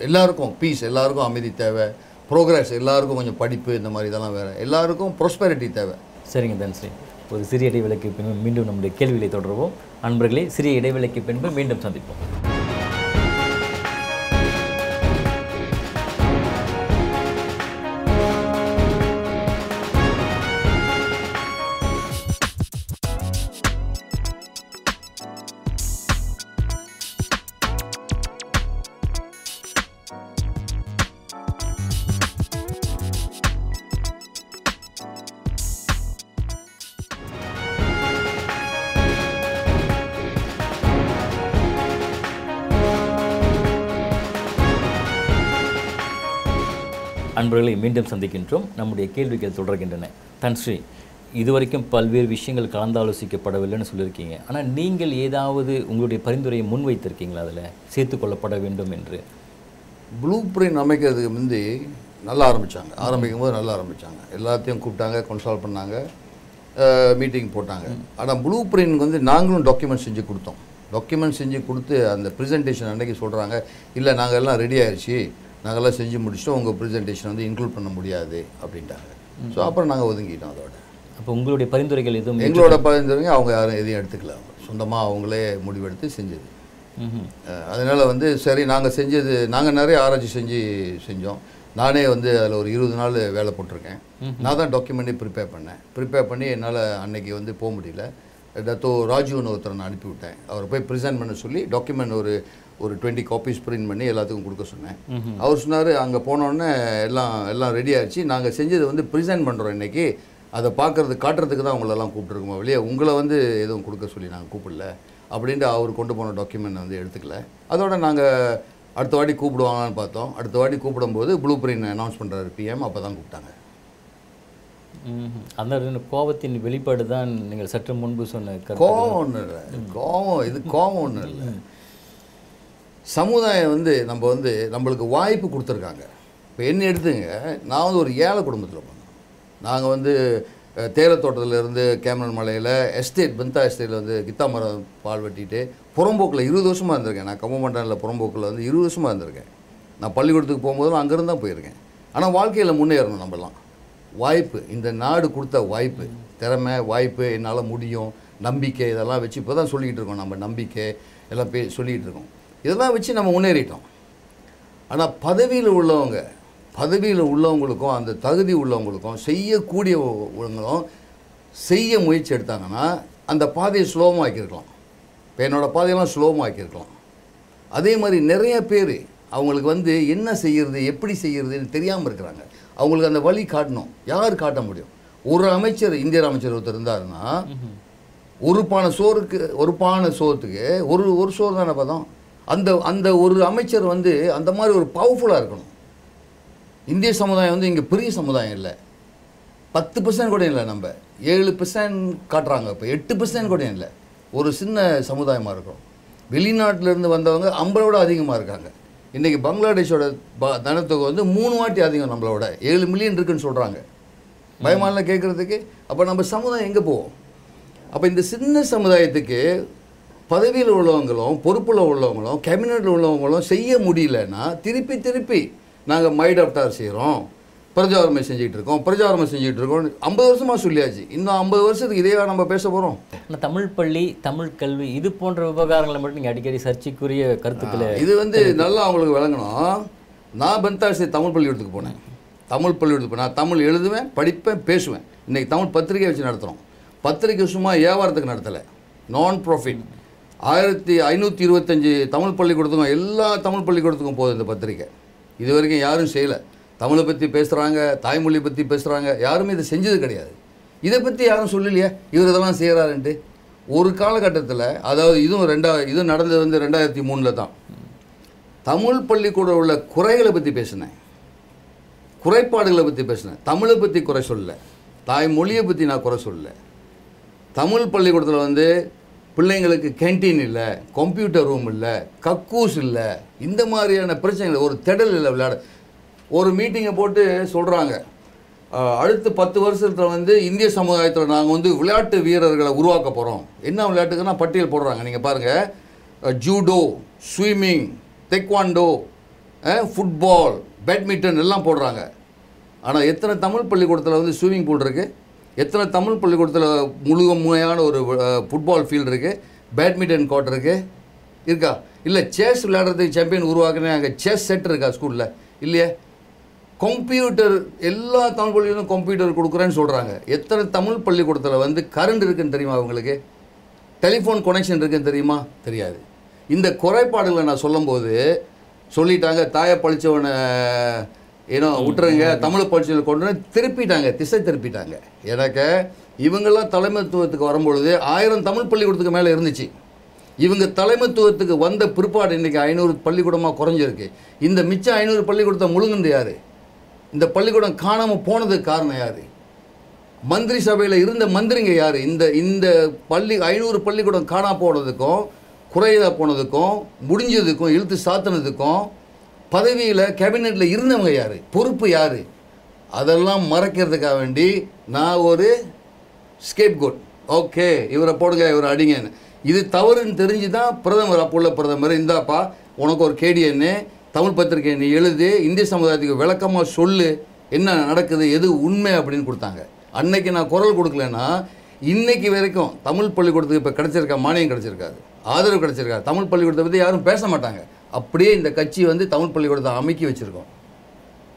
எல்லாருக்கும் பீஸ், எல்லாருக்கும் அமைதி தேவை, ப்ரோக்ரஸ் எல்லாருக்கும் கொஞ்சம் படிப்பு இந்த மாதிரி இதெல்லாம் வேறு, எல்லாருக்கும் ப்ராஸ்பெரிட்டி தேவை. சரிங்க தன்ஸ்ரீ, ஒரு சிறிய இடைவேளைக்கு பின்பு மீண்டும் நம்முடைய கேள்விகளை தொடர்வோம். நண்பர்களே, சிறிய இடைவேளைக்கு பின்பு மீண்டும் சந்திப்போம். அன்பர்களை மீண்டும் சந்திக்கின்றோம். நம்முடைய கேள்விகள் தொடர்கின்றன. தன்ஸ்ரீ, இதுவரைக்கும் பல்வேறு விஷயங்கள் கலந்தாலோசிக்கப்படவில்லைன்னு சொல்லியிருக்கீங்க. ஆனால் நீங்கள் ஏதாவது உங்களுடைய பரிந்துரையை முன்வைத்திருக்கீங்களா அதில் சேர்த்துக்கொள்ளப்பட வேண்டும் என்று? ப்ளூ பிரிண்ட் அமைக்கிறதுக்கு முந்தி நல்லா ஆரம்பிக்கும் போது நல்லா ஆரம்பித்தாங்க. எல்லாத்தையும் கூப்பிட்டாங்க, கன்சல்ட் பண்ணாங்க, மீட்டிங் போட்டாங்க. ஆனால் ப்ளூ பிரிண்ட் வந்து நாங்களும் டாக்குமெண்ட் செஞ்சு கொடுத்தோம். டாக்குமெண்ட் செஞ்சு கொடுத்து அந்த ப்ரெசன்டேஷன் அன்றைக்கி சொல்கிறாங்க, இல்லை நாங்கள் எல்லாம் ரெடி ஆயிடுச்சு, நாங்கள்லாம் செஞ்சு முடிச்சிட்டோம், உங்கள் ப்ரெசன்டேஷன் வந்து இன்க்ளூட் பண்ண முடியாது அப்படின்ட்டாங்க. ஸோ அப்புறம் நாங்கள் ஒதுங்கிட்டோம். அதோட அப்போ உங்களுடைய பரிந்துரைகள் எதுவும்? எங்களோட பரிந்துரைங்க அவங்க யாரும் எதையும் எடுத்துக்கல, சொந்தமாக அவங்களே முடிவெடுத்து செஞ்சது. அதனால் வந்து சரி நாங்கள் செஞ்சது, நாங்கள் நிறைய ஆராய்ச்சி செஞ்சோம். நானே வந்து அதில் ஒரு 20 நாள் வேலை போட்டிருக்கேன். நான் தான் டாக்குமெண்ட்டே ப்ரிப்பேர் பண்ணி என்னால் அன்னைக்கு வந்து போக முடியல. டத்தோ ராஜுன்னு ஒருத்தரை நான் அனுப்பிவிட்டேன். அவரை போய் ப்ரெசென்ட் பண்ண சொல்லி டாக்குமெண்ட் ஒரு 20 காப்பீஸ் பிரிண்ட் பண்ணி எல்லாத்துக்கும் கொடுக்க சொன்னேன். அவர் சொன்னார், அங்கே போனோடனே எல்லாம் ரெடி ஆகிடுச்சு, நாங்கள் செஞ்சது வந்து ப்ரெசென்ட் பண்ணுறோம் இன்றைக்கி, அதை காட்டுறதுக்கு தான் உங்களெல்லாம் கூப்பிட்ருக்கோம், வெளியே உங்களை வந்து எதுவும் கொடுக்க சொல்லி நாங்கள் கூப்பிடல அப்படின்ட்டு அவர் கொண்டு போன டாக்குமெண்ட் வந்து எடுத்துக்கல. அதோட நாங்கள் அடுத்த வாட்டி கூப்பிடுவாங்கன்னு பார்த்தோம். அடுத்த வாட்டி கூப்பிடும்போது ப்ளூ பிரிண்ட் அனௌன்ஸ் பண்ணுறாரு பிஎம், அப்போ தான் கூப்பிட்டாங்க. அந்த கோபத்தின் வெளிப்பாடு தான் நீங்கள் சற்று முன்பு சொன்ன கோபம் ஒன்றும் இல்லை, கோபம் ஒன்றும் இல்லை. சமுதாயம் வந்து நம்மளுக்கு வாய்ப்பு கொடுத்துருக்காங்க. இப்போ என்ன எடுத்துங்க, நான் வந்து ஒரு ஏழை குடும்பத்தில் போனேன். நாங்கள் வந்து தேயிலத்தோட்டத்திலேருந்து கேமரன் மலையில் எஸ்டேட் பெந்தா எஸ்டேட்டில் வந்து கித்தா மரம் பால் வெட்டிட்டு புறம்போக்கில் 20 வருஷமாக இருந்திருக்கேன். நான் கம்மமண்டனில் புறம்போக்கில் வந்து 20 வருஷமாக இருந்திருக்கேன். நான் பள்ளிக்கூடத்துக்கு போகும்போதும் அங்கேருந்து தான் போயிருக்கேன். ஆனால் வாழ்க்கையில் முன்னேறணும் நம்மலாம். வாய்ப்பு, இந்த நாடு கொடுத்த வாய்ப்பு, திறமை, வாய்ப்பு, என்னால் முடியும், நம்பிக்கை, இதெல்லாம் வச்சு இப்போ தான் சொல்லிக்கிட்டு இருக்கோம். நம்ம நம்பிக்கை எல்லாம் சொல்லிக்கிட்டு இருக்கோம். இதெல்லாம் வச்சு நம்ம முன்னேறிட்டோம். ஆனால் பதவியில் உள்ளவங்களுக்கும் அந்த தகுதி உள்ளவங்களுக்கும் செய்யக்கூடியவங்களும் செய்ய முயற்சி எடுத்தாங்கன்னா அந்த பாதையை ஸ்லோமாக ஆக்கியிருக்கலாம். இப்போ என்னோடய பாதையெல்லாம் ஸ்லோமாக ஆக்கியிருக்கலாம். அதே மாதிரி நிறைய பேர் அவங்களுக்கு வந்து என்ன செய்கிறது, எப்படி செய்கிறதுன்னு தெரியாமல் இருக்கிறாங்க. அவங்களுக்கு அந்த வழி காட்டணும். யார் காட்ட முடியும்? ஒரு அமைச்சர், இந்திய அமைச்சர் ஒருத்தர் இருந்தாருன்னா ஒரு பானை சோறுத்துக்கு ஒரு சோறு தானே பதம். அந்த ஒரு அமைச்சர் வந்து அந்த மாதிரி ஒரு பவர்ஃபுல்லாக இருக்கணும். இந்திய சமுதாயம் வந்து இங்கே பெரிய சமுதாயம் இல்லை, 10% கூட இல்லை, நம்ம 7% காட்டுறாங்க, இப்போ 8% கூட இல்லை, ஒரு சின்ன சமுதாயமாக இருக்கும். வெளிநாட்டிலேருந்து வந்தவங்க நம்மளோட அதிகமாக இருக்காங்க. இன்றைக்கி பங்களாதேஷோட தனத்தொகை வந்து 3 வாட்டி அதிகம் நம்மளோட, 7 மில்லியன் இருக்குதுன்னு சொல்கிறாங்க. பயமாலாம் கேட்குறதுக்கு. அப்போ நம்ம சமுதாயம் எங்கே போவோம்? அப்போ இந்த சின்ன சமுதாயத்துக்கு பதவியில் உள்ளவங்களும் பொறுப்பில் உள்ளவங்களும் கேபினெட்டில் உள்ளவங்களும் செய்ய முடியலன்னா திருப்பி நாங்கள் மைடாப்டார் செய்கிறோம், பிரஜாவர்மை செஞ்சுக்கிட்டு இருக்கோம் 50 வருஷமாக சொல்லியாச்சு. இன்னும் 50 வருஷத்துக்கு இதே நம்ம பேச போகிறோம். ஆனால் தமிழ் பள்ளி, தமிழ் கல்வி இது போன்ற விவகாரங்களை மட்டும் நீங்கள் அடிக்கடி சர்ச்சைக்குரிய கருத்துக்களை இது வந்து நல்லா அவங்களுக்கு விளங்கணும். நான் பெந்தாசி தமிழ் பள்ளிக்கூடத்துக்கு போனேன். நான் தமிழ் எழுதுவேன், படிப்பேன், பேசுவேன். இன்றைக்கி தமிழ் பத்திரிகை வச்சு நடத்துகிறோம். பத்திரிகை சும்மா வியாபாரத்துக்கு நடத்தலை, நான் ப்ராஃபிட். 1525 தமிழ் பள்ளிக்கூடத்துக்கும் எல்லா தமிழ் பள்ளிக்கூடத்துக்கும் போகுது இந்த பத்திரிக்கை. இது வரைக்கும் யாரும் செய்யலை. தமிழை பற்றி பேசுகிறாங்க, தாய்மொழி பற்றி பேசுகிறாங்க, யாருமே இதை செஞ்சது கிடையாது. இதை பற்றி யாரும் சொல்லலையே இவர் இதெல்லாம் செய்கிறாருன்ட்டு. ஒரு காலகட்டத்தில், அதாவது இதுவும் நடந்தது வந்து 2003 தான். தமிழ் பள்ளிக்கூடம் உள்ள குறைகளை பற்றி பேசினேன், குறைபாடுகளை பற்றி பேசினேன். தமிழை பற்றி குறை சொல்லலை, தாய்மொழியை பற்றி நான் குறை சொல்லலை. தமிழ் பள்ளிக்கூடத்தில் வந்து பிள்ளைங்களுக்கு கேன்டீன் இல்லை, கம்ப்யூட்டர் ரூம் இல்லை, கக்கூஸ் இல்லை, இந்த மாதிரியான பிரச்சனைகள், ஒரு திடல் இல்லை விளையாட. ஒரு மீட்டிங்கை போட்டு சொல்கிறாங்க, அடுத்த 10 வருஷத்தில் வந்து இந்திய சமுதாயத்தில் நாங்கள் வந்து விளையாட்டு வீரர்களை உருவாக்க போகிறோம். என்ன விளையாட்டுக்குன்னா பட்டியல் போடுறாங்க. நீங்கள் பாருங்கள், judo, swimming, taekwondo, football, badminton எல்லாம் போடுறாங்க. ஆனால் எத்தனை தமிழ் பள்ளிக்கூடத்தில் வந்து ஸ்விம்மிங் பூல் இருக்குது? எத்தனை தமிழ் பள்ளிக்கூடத்தில் முழுமையான ஒரு ஃபுட்பால் ஃபீல்டு இருக்குது, பேட்மிண்டன் கோர்ட் இருக்கா? இல்லை செஸ் விளையாடுறதுக்கு சாம்பியன் உருவாக்குனேன், அங்கே செஸ் செட் இருக்கா ஸ்கூலில்? இல்லையே. கம்ப்யூட்டர், எல்லா தமிழ் பள்ளிகளும் கம்ப்யூட்டர் கொடுக்குறேன்னு சொல்கிறாங்க. எத்தனை தமிழ் பள்ளிக்கூடத்தில் வந்து கரண்ட் இருக்குதுன்னு தெரியுமா அவங்களுக்கு? டெலிஃபோன் கனெக்ஷன் இருக்குதுன்னு தெரியுமா? தெரியாது. இந்த குறைபாடுகளை நான் சொல்லும்போது சொல்லிட்டாங்க, தாயை பழிச்சவனை ஏன்னா விட்டுருங்க, தமிழை பயிற்சியில் கொண்டு திசை திருப்பிட்டாங்க. எனக்கு இவங்கெல்லாம் தலைமைத்துவத்துக்கு வரும்பொழுது 1000 தமிழ் பள்ளிக்கூடத்துக்கு மேலே இருந்துச்சு. இவங்க தலைமைத்துவத்துக்கு வந்த பிற்பாடு இன்றைக்கி 500 பள்ளிக்கூடமாக குறைஞ்சிருக்கு. இந்த மிச்சம் 500 பள்ளிக்கூடத்தை முழுங்குந்து யார்? இந்த பள்ளிக்கூடம் காணாமல் போனதுக்கு காரணம் யார்? மந்திரி சபையில் இருந்த மந்திரிங்க யார்? இந்த இந்த 500 பள்ளிக்கூடம் காணாமல் போனதுக்கும் குறையதாக போனதுக்கும் முடிஞ்சதுக்கும் இழுத்து சாத்தினதுக்கும் பதவியில் கேபினெட்டில் இருந்தவங்க யார்? பொறுப்பு யார்? அதெல்லாம் மறைக்கிறதுக்காக வேண்டி நான் ஒரு ஸ்கேப் கோட், ஓகே இவரை போடுங்க இவரை அடிங்கன்னு. இது தவறுன்னு தெரிஞ்சு தான் பிரதமர், அப்போ உள்ள பிரதமர், இந்தாப்பா உனக்கு ஒரு கேடிஎன்னு தமிழ் பத்திரிகை நீ எழுது, இந்திய சமுதாயத்துக்கு விளக்கமாக சொல்லு என்ன நடக்குது எது உண்மை அப்படின்னு கொடுத்தாங்க. அன்னைக்கு நான் குரல் கொடுக்கலன்னா இன்னைக்கு வரைக்கும் தமிழ் பள்ளிக்கூடத்துக்கு இப்போ கிடச்சிருக்கா மானியம் கிடச்சிருக்காது, ஆதரவு கிடச்சிருக்காது. தமிழ் பள்ளிக்கூடத்தை பற்றி யாரும் பேச மாட்டாங்க. அப்படியே இந்த கட்சி வந்து தமிழ் பள்ளிக்கூடத்தை அமைக்கி வச்சுருக்கோம்.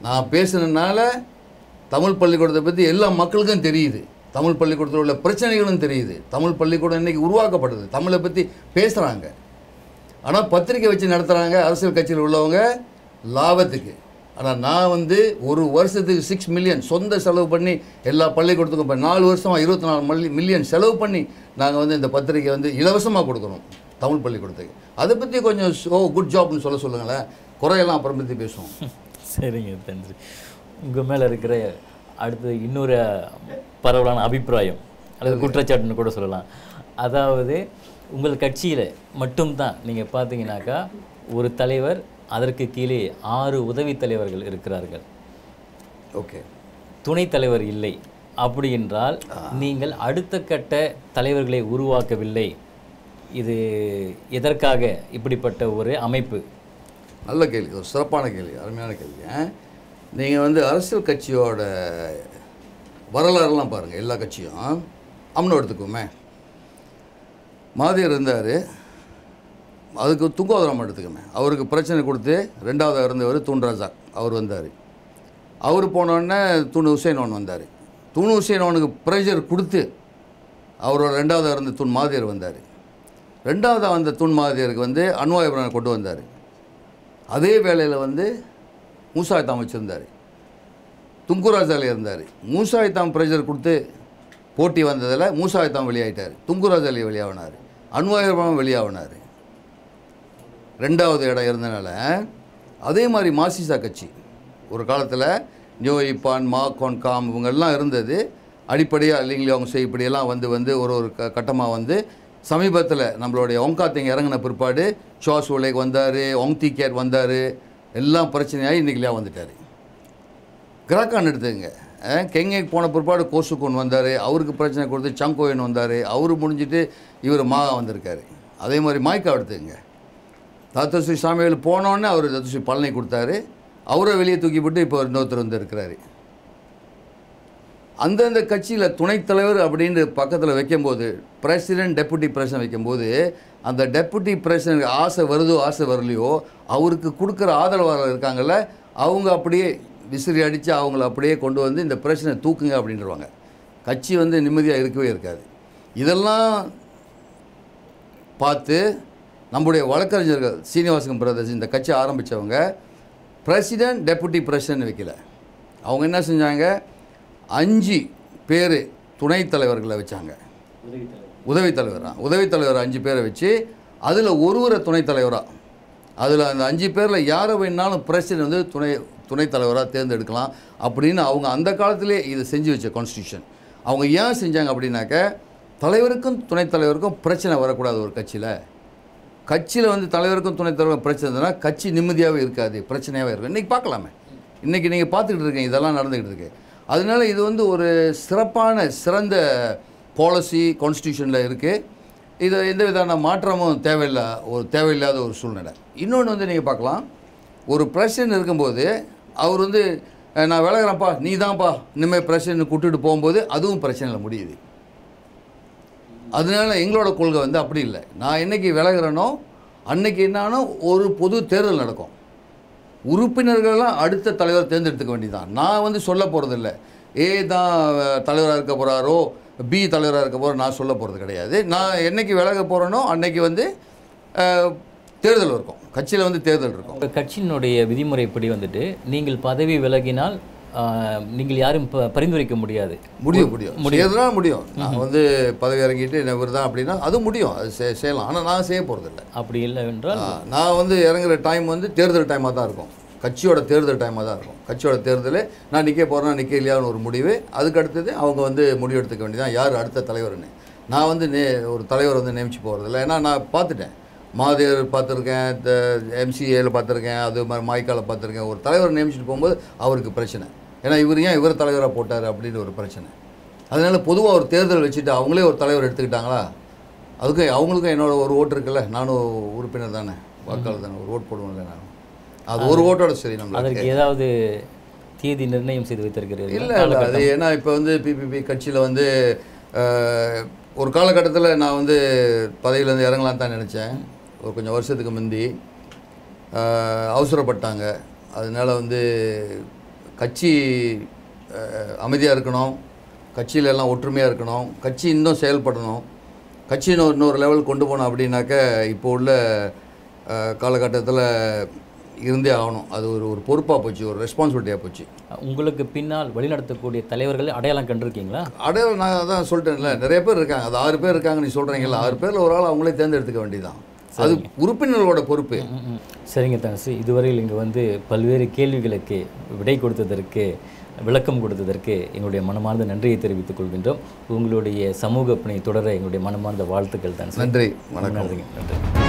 நான் பேசுனதுனால தமிழ் பள்ளிக்கூடத்தை பற்றி எல்லா மக்களுக்கும் தெரியுது, தமிழ் பள்ளிக்கூடத்தில் உள்ள பிரச்சனைகளும் தெரியுது. தமிழ் பள்ளிக்கூடம் இன்றைக்கி உருவாக்கப்படுது, தமிழை பற்றி பேசுகிறாங்க. ஆனால் பத்திரிக்கை வச்சு நடத்துகிறாங்க அரசியல் கட்சியில் உள்ளவங்க லாபத்துக்கு. ஆனால் நான் வந்து ஒரு வருஷத்துக்கு 6 மில்லியன் சொந்த செலவு பண்ணி எல்லா பள்ளிக்கூடத்துக்கும் இப்போ 4 வருஷமாக 24 மில்லியன் செலவு பண்ணி நாங்கள் வந்து இந்த பத்திரிக்கை வந்து இலவசமாக கொடுக்குறோம் தமிழ் பள்ளிக்கூடத்துக்கு. அதை பற்றி கொஞ்சம் குட் ஜாப்னு சொல்லுங்களேன், குறையெல்லாம் அப்புறம் பற்றி பேசுவோம். சரிங்க தன்றி. உங்கள் மேலே இருக்கிற அடுத்து இன்னொரு பரவலான அபிப்பிராயம் அல்லது குற்றச்சாட்டுன்னு கூட சொல்லலாம். அதாவது உங்கள் கட்சியில் மட்டும்தான் நீங்கள் பார்த்தீங்கன்னாக்கா ஒரு தலைவர், அதற்கு கீழே 6 உதவி தலைவர்கள் இருக்கிறார்கள். ஓகே, துணைத் தலைவர் இல்லை. அப்படி என்றால் நீங்கள் அடுத்த கட்ட தலைவர்களை உருவாக்கவில்லை. இது எதற்காக இப்படிப்பட்ட ஒரு அமைப்பு? நல்ல கேள்வி, ஒரு சிறப்பான கேள்வி, அருமையான கேள்வி. நீங்கள் வந்து அரசியல் கட்சியோட வரலாறுலாம் பாருங்கள். எல்லா கட்சியும் அம்னோ எடுத்துக்கோமே, மாதியர் இருந்தார், அதுக்கு துங்கோதரம் எடுத்துக்கோமே, அவருக்கு பிரச்சனை கொடுத்து 2வது இருந்தவர் தூண் ராஜா, அவர் வந்தார். அவர் போனோடனே தூண் ஹுசைனோன் வந்தார். தூண் ஹுசைனோனுக்கு ப்ரெஷர் கொடுத்து அவரோட 2வது இருந்த தூண் மாதியர் வந்தார். 2வது வந்த தூண் மாதியருக்கு வந்து அன்வாய் இப்ராஹிம் கொண்டு வந்தார். அதே வேளையில் வந்து மூசா இத்தாம் வச்சுருந்தார், துங்குராஜாலே இருந்தார். மூசா இத்தாம் ப்ரெஷர் கொடுத்து போட்டி வந்ததில் மூசா இத்தாம் வெளியாகிட்டார், துங்குராஜாலே வெளியாகினார், அன்வாய் இப்ராஹிம் வெளியாகினார். 2வது இடம் இருந்தனால அதே மாதிரி மாசிசா கட்சி ஒரு காலத்தில் நியோ இப்பான் மா கோன் காம் இவங்கெல்லாம் இருந்தது. அடிப்படையாக இல்லைங்களே அவங்க செய்யப்படியெல்லாம் வந்து ஒரு கட்டமாக வந்து சமீபத்தில் நம்மளுடைய ஒங்காத்திங்க இறங்கின பிற்பாடு ஷாஸ் உலேக் வந்தார், ஒங்தி கேட் வந்தார், எல்லாம் பிரச்சனையாகி இன்றைக்கிலையா வந்துட்டார். கிராக்கான் எடுத்துங்க, கெங்கேக்கு போன பிற்பாடு கோசுகோன் வந்தார், அவருக்கு பிரச்சனை கொடுத்து சங்கோயன் வந்தார், அவர் முடிஞ்சிட்டு இவர் மாகா வந்திருக்காரு. அதே மாதிரி மாய்க்கா எடுத்துங்க, தத்துஸ்ரீ சாமிவேல் போனோடனே அவர் தத்துஸ்ரீ பழனி கொடுத்தாரு, அவரை வெளியே தூக்கிவிட்டு இப்போ இன்னொருத்தர் வந்து இருக்கிறாரு. அந்தந்த கட்சியில் துணைத் தலைவர் அப்படின்னு பக்கத்தில் வைக்கும்போது, பிரசிடென்ட் டெப்புட்டி பிரசிடென்ட் வைக்கும்போது, அந்த டெப்புட்டி பிரசிடென்ட் ஆசை வருதோ ஆசை வரலையோ அவருக்கு கொடுக்குற ஆதரவாளர் இருக்காங்கள்ல, அவங்க அப்படியே விசிறி அடித்து அவங்கள அப்படியே கொண்டு வந்து இந்த பிரச்சனை தூக்குங்க அப்படின்றவாங்க. கட்சி வந்து நிம்மதியாக இருக்கவே இருக்காது. இதெல்லாம் பார்த்து நம்முடைய வழக்கறிஞர்கள் சீனிவாசன் பிரதர்ஸ் இந்த கட்சி ஆரம்பித்தவங்க பிரசிடென்ட் டெப்புட்டி பிரசிடென்ட் வைக்கல. அவங்க என்ன செஞ்சாங்க, 5 பேர் துணைத் தலைவர்களை வச்சாங்க. உதவி தலைவர் 5 பேரை வச்சு அதில் ஒருவரை துணைத் தலைவராக, அதில் அந்த 5 பேரில் யாரை வேணாலும் பிரசிடென்ட் வந்து துணைத் தலைவராக தேர்ந்தெடுக்கலாம் அப்படின்னு அவங்க அந்த காலத்திலே இதை செஞ்சு வச்ச கான்ஸ்டியூஷன். அவங்க ஏன் செஞ்சாங்க அப்படின்னாக்க, தலைவருக்கும் துணைத் தலைவருக்கும் பிரச்சனை வரக்கூடாது. ஒரு கட்சியில் வந்து தலைவருக்கும் துணைத் தலைவருக்கும் பிரச்சனை இருந்ததுன்னா கட்சி நிம்மதியாகவே இருக்காது, பிரச்சனையாகவே இருக்கும். இன்றைக்கி பார்க்கலாமே, இன்றைக்கி நீங்கள் பார்த்துக்கிட்டு இருக்கீங்க, இதெல்லாம் நடந்துக்கிட்டு இருக்கு. அதனால இது வந்து ஒரு சிறந்த பாலிசி கான்ஸ்டியூஷனில் இருக்குது. இது எந்த விதமான மாற்றமும் தேவையில்லாத ஒரு சூழ்நிலை. இன்னொன்று வந்து நீங்கள் பார்க்கலாம், ஒரு பிரசிடென்ட் இருக்கும்போது அவர் வந்து நான் விலகிறேன்ப்பா நீ தான்ப்பா இனிமேல் பிரசிடென்ட் கூட்டிகிட்டு போகும்போது அதுவும் பிரச்சனையில் முடியுது. அதனால எங்களோட கொள்கை வந்து அப்படி இல்லை. நான் என்றைக்கு விலகிறேனோ அன்னைக்கு என்னானோ ஒரு பொது தேர்தல் நடக்கும், உறுப்பினர்களெல்லாம் அடுத்த தலைவர் தேர்ந்தெடுத்துக்க வேண்டியதான். நான் வந்து சொல்ல போகிறதில்ல ஏ தான் தலைவராக இருக்க போகிறாரோ பி தலைவராக இருக்க போகிறோம், நான் சொல்ல போகிறது கிடையாது. நான் என்றைக்கு விலக போகிறேனோ அன்னைக்கு வந்து தேர்தல் இருக்கும், கட்சியில் வந்து தேர்தல் இருக்கும். கட்சியினுடைய விதிமுறைப்படி வந்துட்டு நீங்கள் பதவி விலகினால் நீங்கள் யாரும் பரிந்துரைக்க முடியாது. முடியும். நான் வந்து பதவி இறங்கிட்டு இவர் தான் அப்படின்னா அது முடியும், அது செய்யலாம். ஆனால் நான் செய்ய போகிறதில்ல. அப்படி இல்லை என்றால் நான் வந்து இறங்குற டைம் வந்து தேர்தல் டைமாக தான் இருக்கும். கட்சியோட தேர்தல் டைமாக தான் இருக்கும். கட்சியோட தேர்தலே நான் நிற்க போகிறேன்னா நிற்க இல்லையான்னு ஒரு முடிவு, அதுக்கு அடுத்தது அவங்க வந்து முடிவு எடுத்துக்க வேண்டியதான் யார் அடுத்த தலைவர்னு. நான் வந்து ஒரு தலைவர் வந்து நியமிச்சு போகிறதில்ல. ஏன்னா நான் பார்த்துட்டேன், மாதேர் பார்த்துருக்கேன், MCAல பார்த்துருக்கேன், அது மாதிரி மாய்க்கால பார்த்துருக்கேன். ஒரு தலைவர் நியமிச்சுட்டு போகும்போது அவருக்கு பிரச்சனை, ஏன்னா இவர் தலைவராக போட்டார் அப்படின்னு ஒரு பிரச்சனை. அதனால பொதுவாக ஒரு தேர்தல் வச்சுட்டு அவங்களே ஒரு தலைவர் எடுத்துக்கிட்டாங்களா, அதுக்கு அவங்களுக்கும் என்னோட ஒரு ஓட்டு இருக்குல்ல, நானும் உறுப்பினர் தானே, வாக்காளர் தானே, ஒரு ஓட்டு போடுவோம்ல நான், அது ஒரு ஓட்டோட சரி. நம்ம அதற்கு ஏதாவது தேதி நிர்ணயம் செய்து வைத்திருக்கிறீர்கள்? இல்லை இல்லை, அது ஏன்னா இப்போ வந்து PPP கட்சியில் வந்து ஒரு காலகட்டத்தில் நான் வந்து பதவியிலேருந்து இறங்கலான்னு தான் நினச்சேன். ஒரு கொஞ்சம் வருஷத்துக்கு முந்தி அவசரப்பட்டாங்க. அதனால வந்து கட்சி அமைதியாக இருக்கணும், கட்சியில எல்லாம் ஒற்றுமையாக இருக்கணும், கட்சி இன்னும் செயல்படணும், கட்சி இன்னொரு லெவல் கொண்டு போகணும் அப்படின்னாக்க இப்போ உள்ள காலகட்டத்தில் இருந்தே ஆகணும். அது ஒரு பொறுப்பாக போச்சு, ஒரு ரெஸ்பான்சிபிலிட்டியாக போச்சு. உங்களுக்கு பின்னால் வழிநடத்தக்கூடிய தலைவர்கள் அடையாளம் கண்டிருக்கீங்களா? அடையாளம் நான் அதான் சொல்லிட்டேன்ல, நிறைய பேர் இருக்காங்க. அது 6 பேர் இருக்காங்க நீ சொல்கிறீங்களா, 6 பேரில் ஒரு ஆள் அவங்களே தேர்ந்தெடுத்துக்க வேண்டியதான். அது உறுப்பினர்களோட பொறுப்பு. சரிங்க தனுசு, இதுவரையில் இங்கே வந்து பல்வேறு கேள்விகளுக்கு விடை கொடுத்ததற்கு, விளக்கம் கொடுத்ததற்கு எங்களுடைய மனமார்ந்த நன்றியை தெரிவித்துக் கொள்கின்றோம். உங்களுடைய சமூக பணி தொடர எங்களுடைய மனமார்ந்த வாழ்த்துக்கள் தனுசு. நன்றி, வணக்கம். நன்றி.